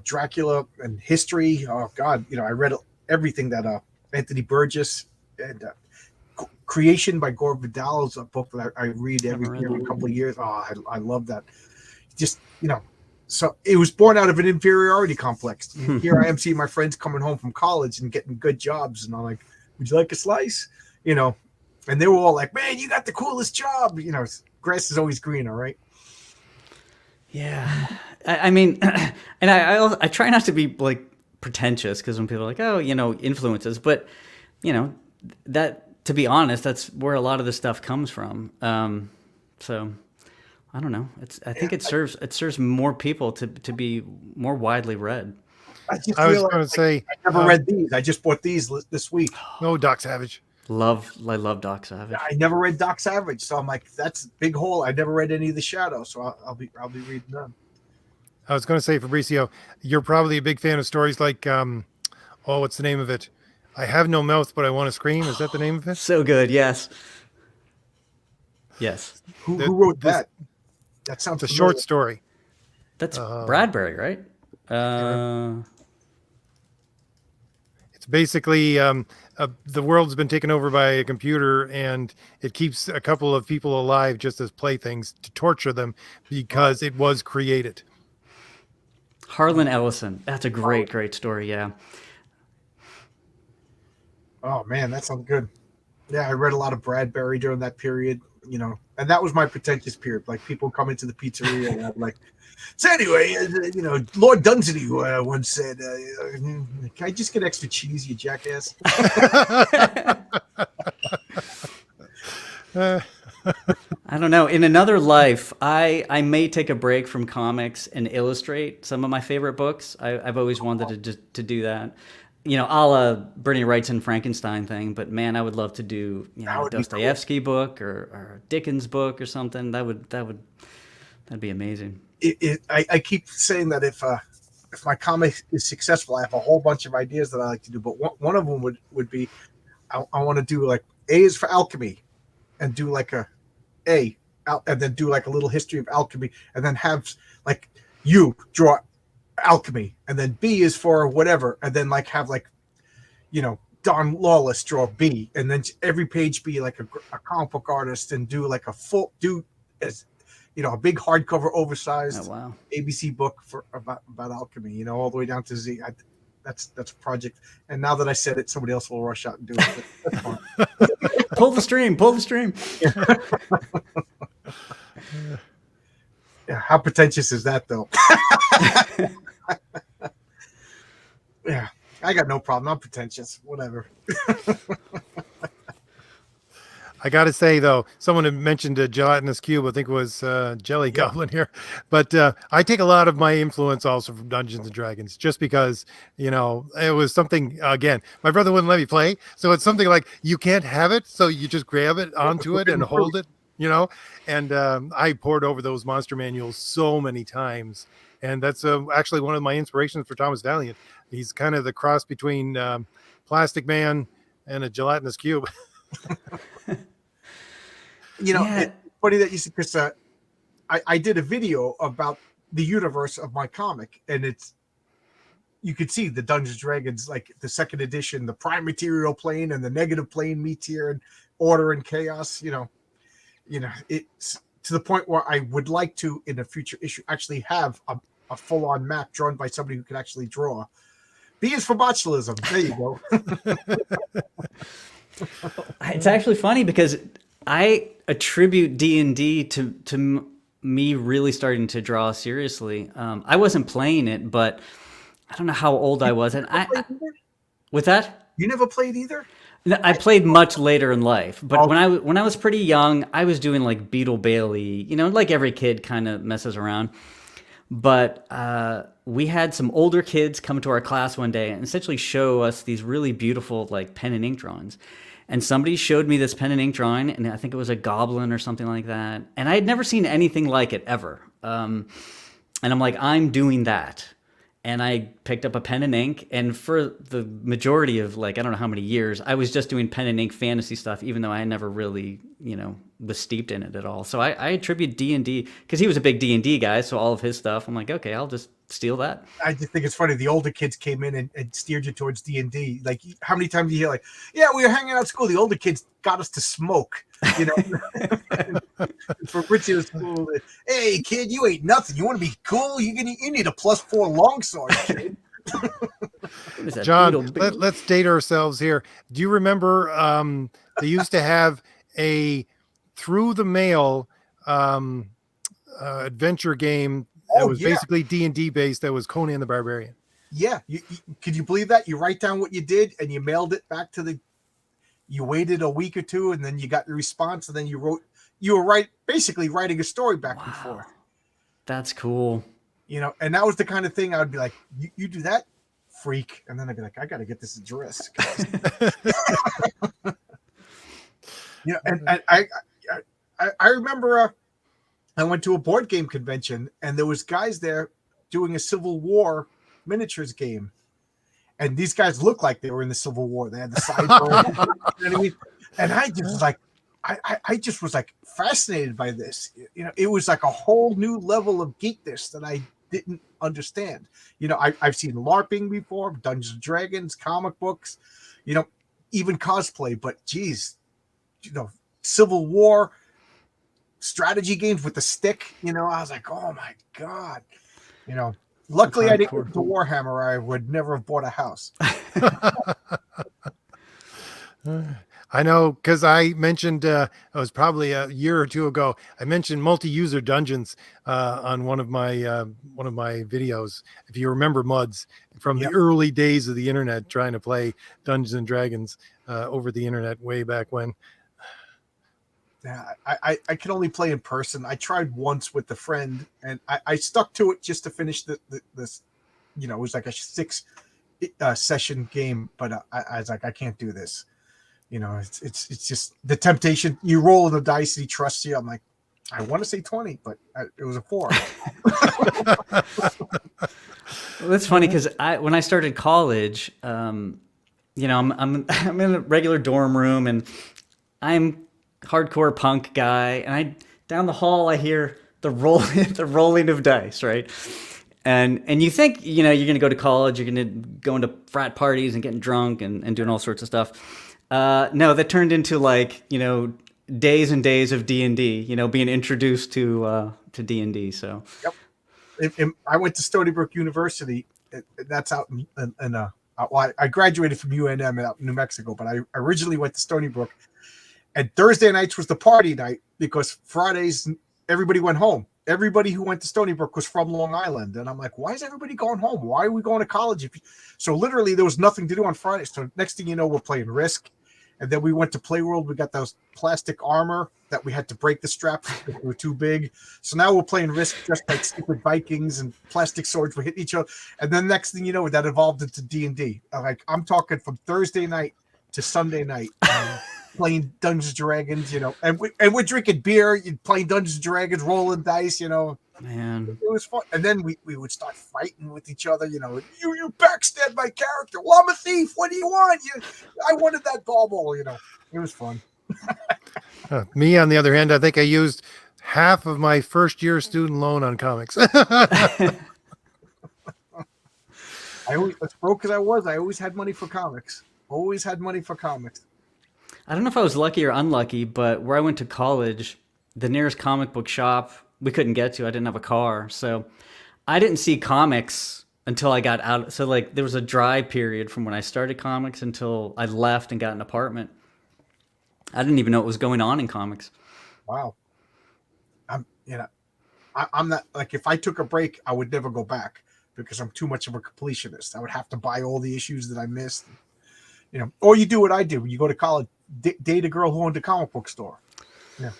Dracula, and history. Oh God, I read everything that Anthony Burgess and Creation by Gore Vidal is a book that I read every couple of years. Oh, I love that. Just so it was born out of an inferiority complex. Here I am seeing my friends coming home from college and getting good jobs, and I'm like, would you like a slice? And they were all like, man, you got the coolest job. Grass is always greener, right? Yeah. I mean, and I try not to be like pretentious, because when people are like, oh, influences, but that, to be honest, that's where a lot of this stuff comes from. So I don't know. I think it serves more people to be more widely read. I was going to say, I never read these. I just bought these this week. No, Doc Savage. I love Doc Savage. I never read Doc Savage, so I'm like, that's a big hole. I never read any of the Shadow, so I'll be reading them. I was going to say, Fabricio, you're probably a big fan of stories like, what's the name of it? I Have No Mouth, But I Want to Scream. Is that the name of it? So good. Yes. Who wrote that? That sounds a short story. That's Bradbury, right? It's basically the world's been taken over by a computer, and it keeps a couple of people alive just as playthings to torture them because it was created. Harlan Ellison. That's a great story. Yeah. Oh man, that sounds good. Yeah, I read a lot of Bradbury during that period, and that was my pretentious period. Like, people come into the pizzeria and I'm like, so anyway, Lord Dunsany once said, can I just get extra cheese, you jackass? I don't know. In another life, I may take a break from comics and illustrate some of my favorite books. I've always wanted to do that. A la Bernie Wrightson Frankenstein thing, but man, I would love to do a Dostoevsky book or a Dickens book or something. That'd be amazing. I keep saying that if my comic is successful, I have a whole bunch of ideas that I like to do, but one of them would be I want to do like A is for alchemy, and do like and then do like a little history of alchemy, and then have like you draw alchemy, and then B is for whatever, and then like have like Don Lawless draw B, and then every page be like a comic book artist, and do like a full as a big hardcover, Oh, oversized wow. ABC book for about alchemy. All the way down to Z. That's a project. And now that I said it, somebody else will rush out and do it. But that's fine. Pull the stream, pull the stream. Yeah, how pretentious is that, though? Yeah, I got no problem. I'm pretentious. Whatever. I got to say, though, someone had mentioned a gelatinous cube. I think it was Jelly Goblin here. But I take a lot of my influence also from Dungeons and Dragons, just because, it was something, again, my brother wouldn't let me play. So it's something like you can't have it. So you just grab it onto it and hold it, And I poured over those monster manuals so many times. And that's actually one of my inspirations for Thomas Valiant. He's kind of the cross between Plastic Man and a gelatinous cube. It's funny that you said, because I did a video about the universe of my comic, and you could see the Dungeons Dragons, like the second edition, the prime material plane and the negative plane meet here, and order and chaos. It's to the point where I would like to, in a future issue, actually have a full-on map drawn by somebody who can actually draw. B is for botulism. There you go. It's actually funny because I attribute D&D to me really starting to draw seriously. I wasn't playing it, but I don't know how old I was. And with that, you never played either? No, I played much later in life, but when I was pretty young, I was doing like Beetle Bailey, like every kid kind of messes around. But we had some older kids come to our class one day and essentially show us these really beautiful like pen and ink drawings. And somebody showed me this pen and ink drawing, and I think it was a goblin or something like that. And I had never seen anything like it ever. And I'm like, I'm doing that. And I picked up a pen and ink, and for the majority of I don't know how many years, I was just doing pen and ink fantasy stuff, even though I never really, was steeped in it at all. So I attribute D&D, because he was a big D&D guy, so all of his stuff, I'm like, okay, I'll just steal that. I just think it's funny. The older kids came in and steered you towards D&D. Like, how many times do you hear yeah, we were hanging out at school. The older kids got us to smoke, For Richie to school, hey kid, you ain't nothing. You want to be cool? You need a +4 longsword, kid. John, let's date ourselves here. Do you remember they used to have a through the mail adventure game that was basically D&D based, that was Conan the Barbarian? Yeah. Could you believe that? You write down what you did and you mailed it back to you waited a week or two, and then you got the response, and then you were basically writing a story back and forth. That's cool. And that was the kind of thing I would be like, you do that, freak. And then I'd be like, I got to get this address. And I remember I went to a board game convention, and there was guys there doing a Civil War miniatures game. And these guys looked like they were in the Civil War. They had the sideburns. And I just was like, I just was like fascinated by this. It was like a whole new level of geekness that I didn't understand. I've seen LARPing before, Dungeons and Dragons, comic books, even cosplay. But geez, Civil War strategy games with the stick. I was like, oh my God, Luckily, I didn't go to Warhammer, or I would never have bought a house. I know, because I mentioned, it was probably a year or two ago, I mentioned multi-user dungeons on one of my videos. If you remember Muds from the early days of the internet, trying to play Dungeons and Dragons over the internet way back when. Yeah, I can only play in person. I tried once with a friend, and I stuck to it just to finish this. It was like a 6 session game, but I was like, I can't do this. It's just the temptation. You roll the dice, and he trusts you. I'm like, I want to say 20, but it was a 4. Well, that's funny because when I started college, I'm in a regular dorm room, and I'm hardcore punk guy, and down the hall I hear the rolling of dice, right? And you think you're gonna go to college, you're gonna go into frat parties and getting drunk and doing all sorts of stuff. No, that turned into days and days of D&D, being introduced to D&D. So Yep. I went to Stony Brook University. That's out in well, I graduated from UNM out in New Mexico, but I originally went to Stony Brook. And Thursday nights was the party night because Fridays everybody went home. Everybody who went to Stony Brook was from Long Island. And I'm like, why is everybody going home? Why are we going to college? So literally there was nothing to do on Fridays. So next thing you know, we're playing Risk. And then we went to Playworld. We got those plastic armor that we had to break the straps because they were too big. So now we're playing Risk just like stupid Vikings and plastic swords. We're hitting each other. And then next thing you know, that evolved into D&D. Like I'm talking from Thursday night to Sunday night. Playing Dungeons and Dragons, and we're drinking beer, playing Dungeons and Dragons, rolling dice, Man, it was fun. And then we would start fighting with each other, you backstabbed my character. Well, I'm a thief. What do you want? I wanted that bauble, it was fun. Me, on the other hand, I think I used half of my first year student loan on comics. I always, as broke as I was, I always had money for comics. Always had money for comics. I don't know if I was lucky or unlucky, but where I went to college, the nearest comic book shop we couldn't get to. I didn't have a car. So I didn't see comics until I got out. So like there was a dry period from when I started comics until I left and got an apartment. I didn't even know what was going on in comics. Wow. I'm not like, if I took a break, I would never go back because I'm too much of a completionist. I would have to buy all the issues that I missed. Or you do what I did when you go to college, date a girl who owned a comic book store. Yeah.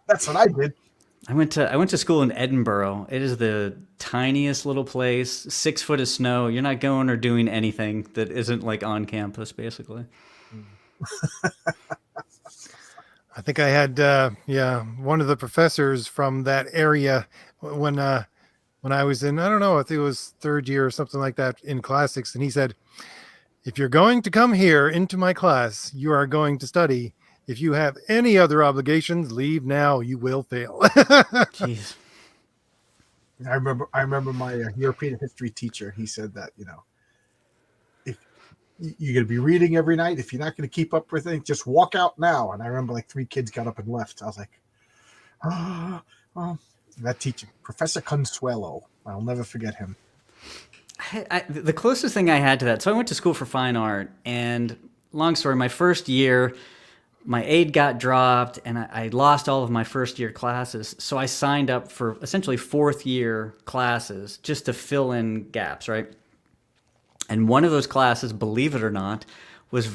That's what I did. I went to school in Edinburgh. It is the tiniest little place, 6 foot of snow. You're not going or doing anything that isn't like on campus, basically. I think I had, one of the professors from that area when I was in, I don't know, I think it was third year or something like that in classics. And he said, if you're going to come here into my class, you are going to study. If you have any other obligations, leave now. You will fail. Jeez. I remember my European history teacher. He said that, if you're going to be reading every night, if you're not going to keep up with things, just walk out now. And I remember like 3 kids got up and left. I was like, that teacher, Professor Consuelo. I'll never forget him. The closest thing I had to that, so I went to school for fine art, and long story, my first year, my aid got dropped, and I lost all of my first year classes, so I signed up for essentially 4th year classes just to fill in gaps, right? And one of those classes, believe it or not, was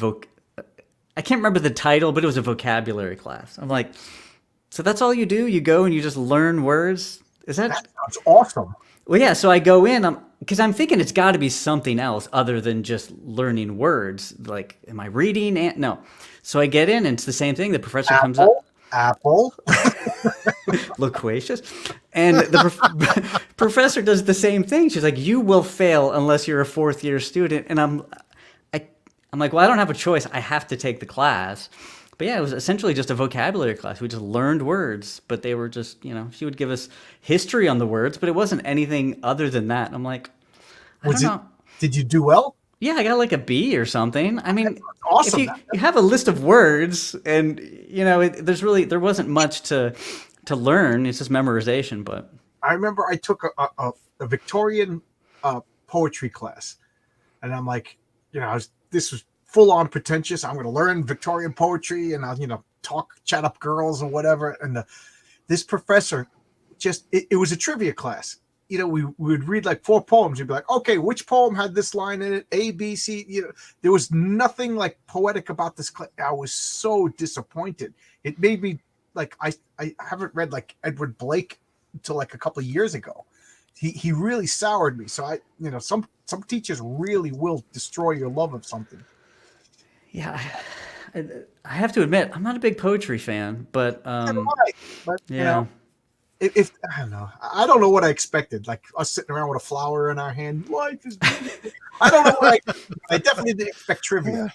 I can't remember the title, but it was a vocabulary class. I'm like, so that's all you do? You go and you just learn words? That sounds awesome. Well, yeah, so I go in, because I'm thinking it's got to be something else other than just learning words. Like, am I reading? No. So I get in, and it's the same thing. The professor comes up. Apple. Loquacious. And the professor does the same thing. She's like, you will fail unless you're a 4th year student. And I'm like, well, I don't have a choice. I have to take the class. But yeah, it was essentially just a vocabulary class. We just learned words, but they were just, she would give us history on the words, but it wasn't anything other than that. And I'm like, I don't know. Did you do well? Yeah, I got like a B or something. I mean, awesome. If you have a list of words and, there wasn't much to learn. It's just memorization, but. I remember I took a Victorian poetry class, and I'm like, this was full on pretentious. I'm going to learn Victorian poetry and I'll, chat up girls or whatever. And this professor it was a trivia class. We would read like 4 poems. You'd be like, okay, which poem had this line in it? A, B, C. There was nothing like poetic about this class. I was so disappointed. It made me like, I haven't read like Edward Blake until like a couple of years ago. He really soured me. So some teachers really will destroy your love of something. Yeah, I have to admit, I'm not a big poetry fan, but yeah. If I don't know, I don't know what I expected. Like us sitting around with a flower in our hand, life is beautiful. I don't know what I definitely didn't expect trivia.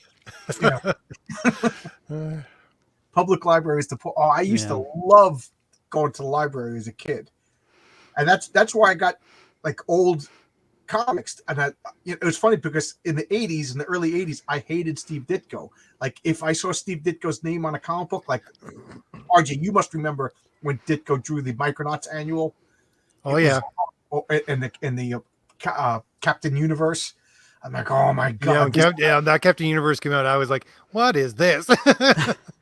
Public libraries. I used to love going to the library as a kid, and that's why I got like old comics, and it was funny because in the early 80s, I hated Steve Ditko. Like if I saw Steve Ditko's name on a comic book, like RJ, you must remember when Ditko drew the Micronauts annual. Oh yeah. And the Captain Universe. I'm like, oh my god! That Captain Universe came out. I was like, what is this?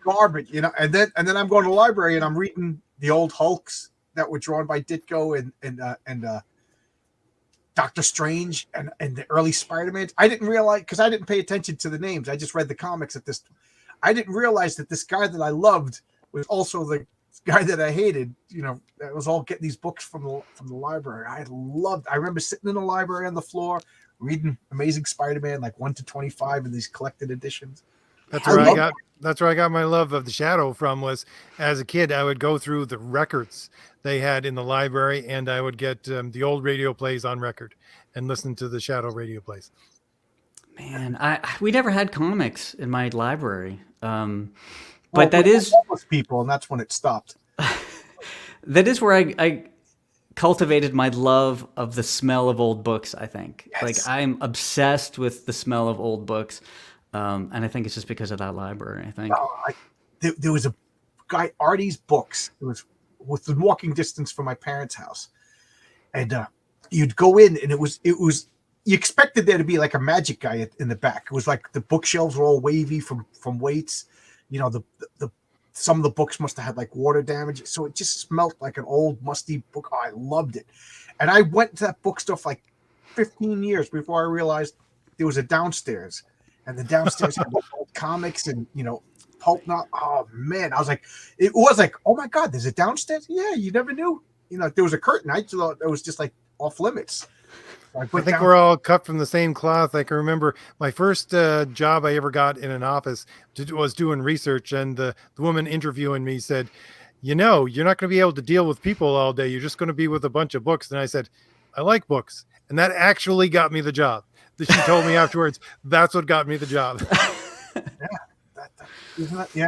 Garbage, you know. And then I'm going to the library and I'm reading the old Hulks that were drawn by Ditko and Doctor Strange and the early Spider-Man. I didn't realize, because I didn't pay attention to the names. I just read the comics at this. I didn't realize that this guy that I loved was also the guy that I hated. You know, that was all getting these books from the library. I remember sitting in the library on the floor reading Amazing Spider-Man, like 1 to 25 in these collected editions. That's where I got my love of the Shadow from. Was as a kid, I would go through the records they had in the library, and I would get the old radio plays on record and listen to the Shadow radio plays. Man, we never had comics in my library, but that is people, and that's when it stopped. That is where I cultivated my love of the smell of old books. I think, yes. Like, I'm obsessed with the smell of old books. And I think it's just because of that library, I think. There was a guy, Artie's Books. It was within walking distance from my parents' house. And you'd go in and it was, you expected there to be like a magic guy in the back. It was like the bookshelves were all wavy from weights. You know, the some of the books must have had like water damage. So it just smelled like an old musty book. Oh, I loved it. And I went to that bookstore for like 15 years before I realized there was a downstairs. And the downstairs had old comics and, you know, pulp. Not. Oh man, it was like, oh my god, there's a downstairs. Yeah, you never knew. You know, there was a curtain. I thought it was just like off limits. So I think we're all cut from the same cloth. I can remember my first job I ever got in an office was doing research, and the woman interviewing me said, "You know, you're not going to be able to deal with people all day. You're just going to be with a bunch of books." And I said, "I like books," and that actually got me the job. She told me afterwards, that's what got me the job. Yeah,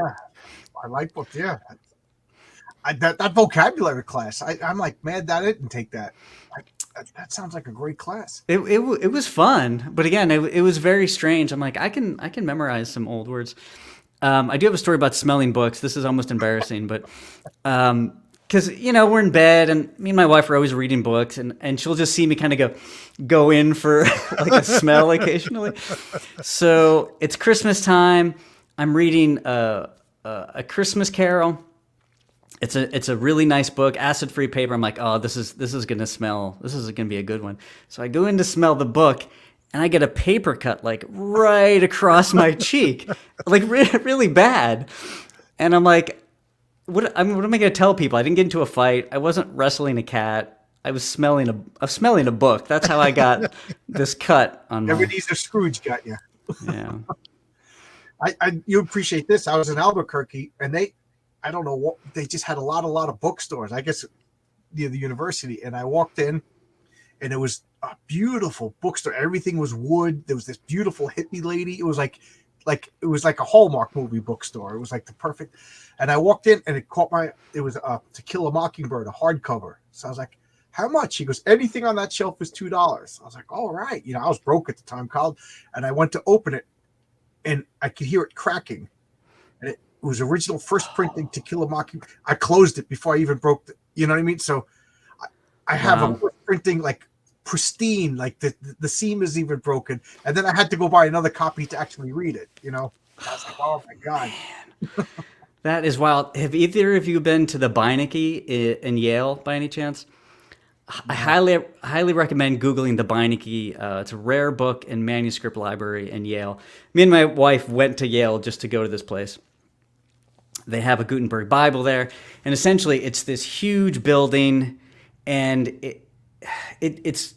I like books. Yeah, that vocabulary class. I'm like, man, I didn't take that. That sounds like a great class. It was fun, but again, it was very strange. I'm like, I can memorize some old words. I do have a story about smelling books. This is almost embarrassing, but because, you know, we're in bed and me and my wife are always reading books, and she'll just see me kind of go in for like a smell occasionally. So it's Christmas time. I'm reading a Christmas Carol. It's a really nice book, acid-free paper. I'm like, oh, this is gonna be a good one. So I go in to smell the book, and I get a paper cut like right across my cheek, like really bad. And I'm like, what am I going to tell people? I didn't get into a fight. I wasn't wrestling a cat. I was smelling a book. That's how I got this cut on my... Ebenezer Scrooge got you. Yeah. You appreciate this. I was in Albuquerque, and I don't know what, they just had a lot of bookstores, I guess, near the university. And I walked in, and it was a beautiful bookstore. Everything was wood. There was this beautiful hippie lady. It was like a Hallmark movie bookstore. It was like the perfect. And I walked in, and it was To Kill a Mockingbird, a hardcover. So I was like, how much? He goes, anything on that shelf is $2. I was like, all right. You know, I was broke at the time, college, and I went to open it, and I could hear it cracking. And it was original first printing, To Kill a Mockingbird. I closed it before I even broke you know what I mean? So I have a first printing, like pristine, like the seam is even broken. And then I had to go buy another copy to actually read it, you know? I was like, oh my God. That is wild. Have either of you been to the Beinecke in Yale by any chance? I highly recommend Googling the Beinecke. It's a rare book and manuscript library in Yale. Me and my wife went to Yale just to go to this place. They have a Gutenberg Bible there, and essentially it's this huge building, and it's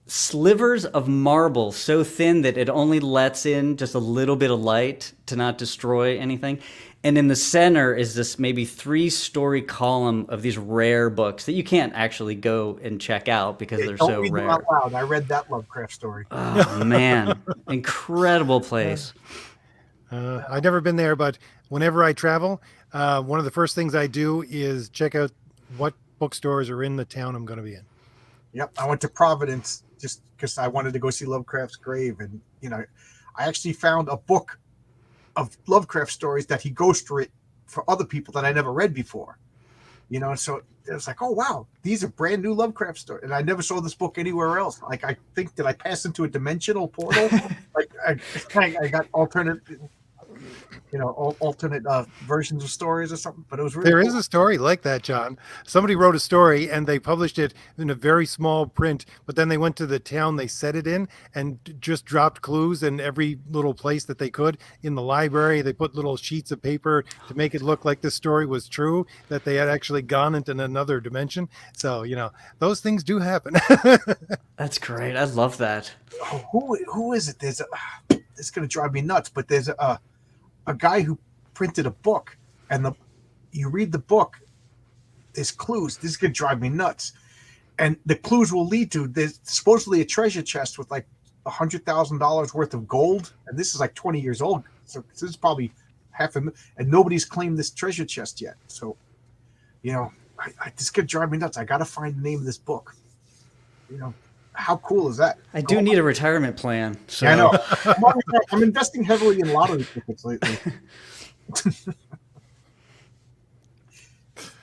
slivers of marble so thin that it only lets in just a little bit of light to not destroy anything. And in the center is this maybe 3-story column of these rare books that you can't actually go and check out because they're so rare. Out loud. I read that Lovecraft story. Oh man, incredible place. I've never been there, but whenever I travel, one of the first things I do is check out what bookstores are in the town I'm going to be in. Yep, I went to Providence just because I wanted to go see Lovecraft's grave. And, I actually found a book of Lovecraft stories that he ghostwrote for other people that I never read before. So it was like, oh, wow, these are brand new Lovecraft stories. And I never saw this book anywhere else. Like, I think, did I pass into a dimensional portal? Like, I got alternate versions of stories or something, but it was really There cool. is a story like that, John. Somebody wrote a story and they published it in a very small print, but then they went to the town they set it in and just dropped clues in every little place that they could. In the library, they put little sheets of paper to make it look like the story was true, that they had actually gone into another dimension. So, those things do happen. That's great. I love that. Oh, who is it? It's going to drive me nuts, but there's a guy who printed a book, and you read the book, there's clues. This is going to drive me nuts. And the clues will lead to, there's supposedly a treasure chest with like $100,000 worth of gold. And this is like 20 years old. So this is probably $500,000, and nobody's claimed this treasure chest yet. So, this is going to drive me nuts. I got to find the name of this book. How cool is that? I do need a retirement plan. So. Yeah, I know. I'm investing heavily in lottery tickets lately.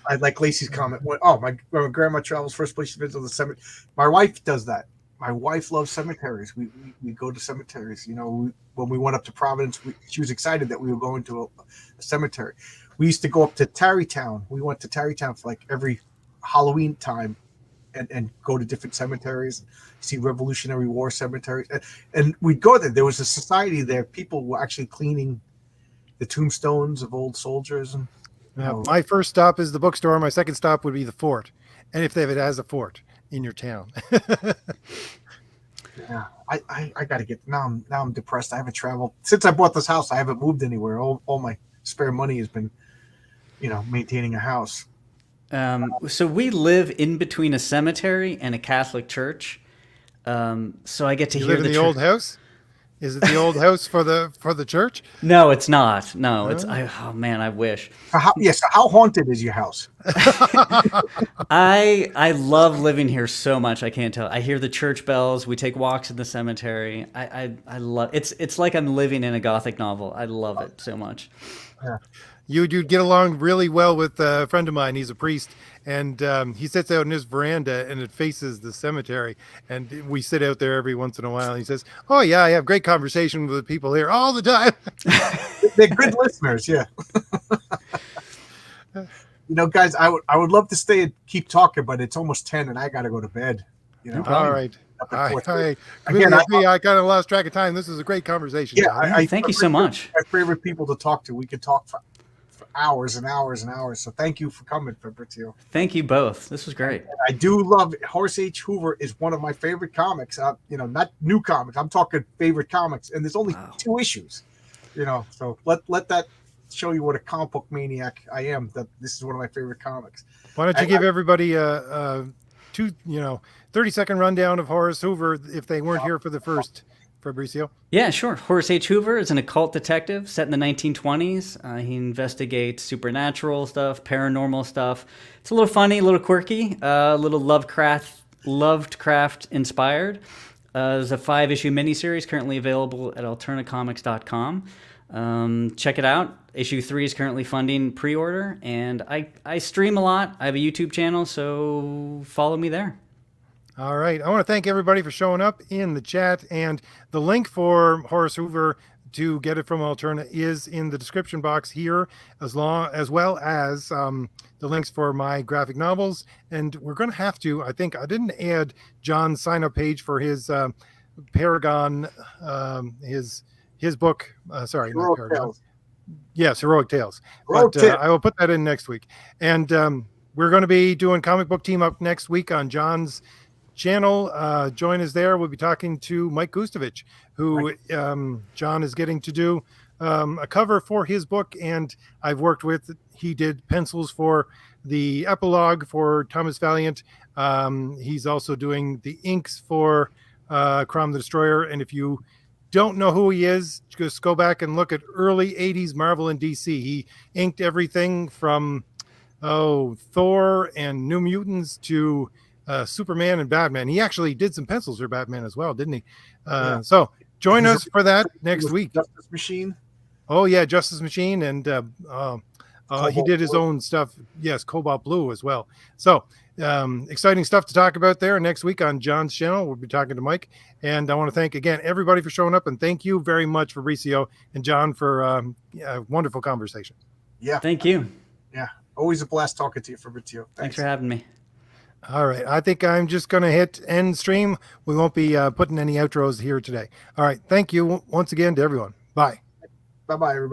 I like Lacey's comment. My grandma travels first place she visits the cemetery. My wife does that. My wife loves cemeteries. We go to cemeteries. When we went up to Providence, she was excited that we were going to a cemetery. We used to go up to Tarrytown. We went to Tarrytown for like every Halloween time. And go to different cemeteries, see Revolutionary War cemeteries. And we'd go there. There was a society there. People were actually cleaning the tombstones of old soldiers. And my first stop is the bookstore. My second stop would be the fort. And if it has a fort in your town. Yeah, I got to get, now I'm depressed. I haven't traveled. Since I bought this house, I haven't moved anywhere. All my spare money has been, maintaining a house. So we live in between a cemetery and a Catholic church. So I get to You hear live in the old house? Is it the old house for the church? No, it's not. No, it's oh man, I wish. So how haunted is your house? I love living here so much. I can't tell. I hear the church bells. We take walks in the cemetery. I love it's like I'm living in a Gothic novel. I love it so much. Yeah. You'd get along really well with a friend of mine. He's a priest, and he sits out in his veranda, and it faces the cemetery. And we sit out there every once in a while. And he says, "Oh yeah, I have great conversation with people here all the time." They're good listeners, yeah. Guys, I would love to stay and keep talking, but it's almost 10, and I got to go to bed. All right. I kind of lost track of time. This is a great conversation. Yeah, thank you so much. My favorite people to talk to. We could talk for hours and hours and hours. So thank you for coming, Fabrizio. Thank you both. This was great. And I do love Horace H. Hoover is one of my favorite comics. Not new comics. I'm talking favorite comics, and there's only 2 issues. So let that show you what a comic book maniac I am. That this is one of my favorite comics. Why don't you give everybody a 30-second rundown of Horace Hoover if they weren't here for the first, Fabrizio? Yeah, sure. Horace H. Hoover is an occult detective set in the 1920s. He investigates supernatural stuff, paranormal stuff. It's a little funny, a little quirky, a little Lovecraft inspired. There's a 5-issue miniseries currently available at alternacomics.com. Check it out. Issue 3 is currently funding pre-order, and I stream a lot. I have a YouTube channel, so follow me there. All right. I want to thank everybody for showing up in the chat, and the link for Horace Hoover to get it from Alterna is in the description box here, as well as the links for my graphic novels. And we're going to have to, I think I didn't add John's sign-up page for his Paragon, his book. Sorry, not Paragon. Tales. Yes, Heroic Tales. Tales. I will put that in next week. And we're going to be doing Comic Book Team Up next week on John's channel. Join us there. We'll be talking to Mike Gustovich, who John is getting to do a cover for his book, and I've worked with. He did pencils for the epilogue for Thomas Valiant. He's also doing the inks for Crom the Destroyer. And if you don't know who he is, just go back and look at early 80s Marvel and DC. He inked everything from Thor and New Mutants to Superman and Batman. He actually did some pencils for Batman as well, didn't he? Yeah. So join He's us for that next with week. Justice Machine. Oh yeah, Justice Machine, and he did his Blue. own stuff. Yes, Cobalt Blue as well. So exciting stuff to talk about there. Next week on John's channel, we'll be talking to Mike. And I want to thank again everybody for showing up, and thank you very much, Fabricio and John, for a wonderful conversation. Yeah. Thank you. Yeah. Always a blast talking to you, Fabrizio. Thanks for having me. All right. I think I'm just going to hit end stream. We won't be putting any outros here today. All right. Thank you once again to everyone. Bye. Bye-bye, everybody.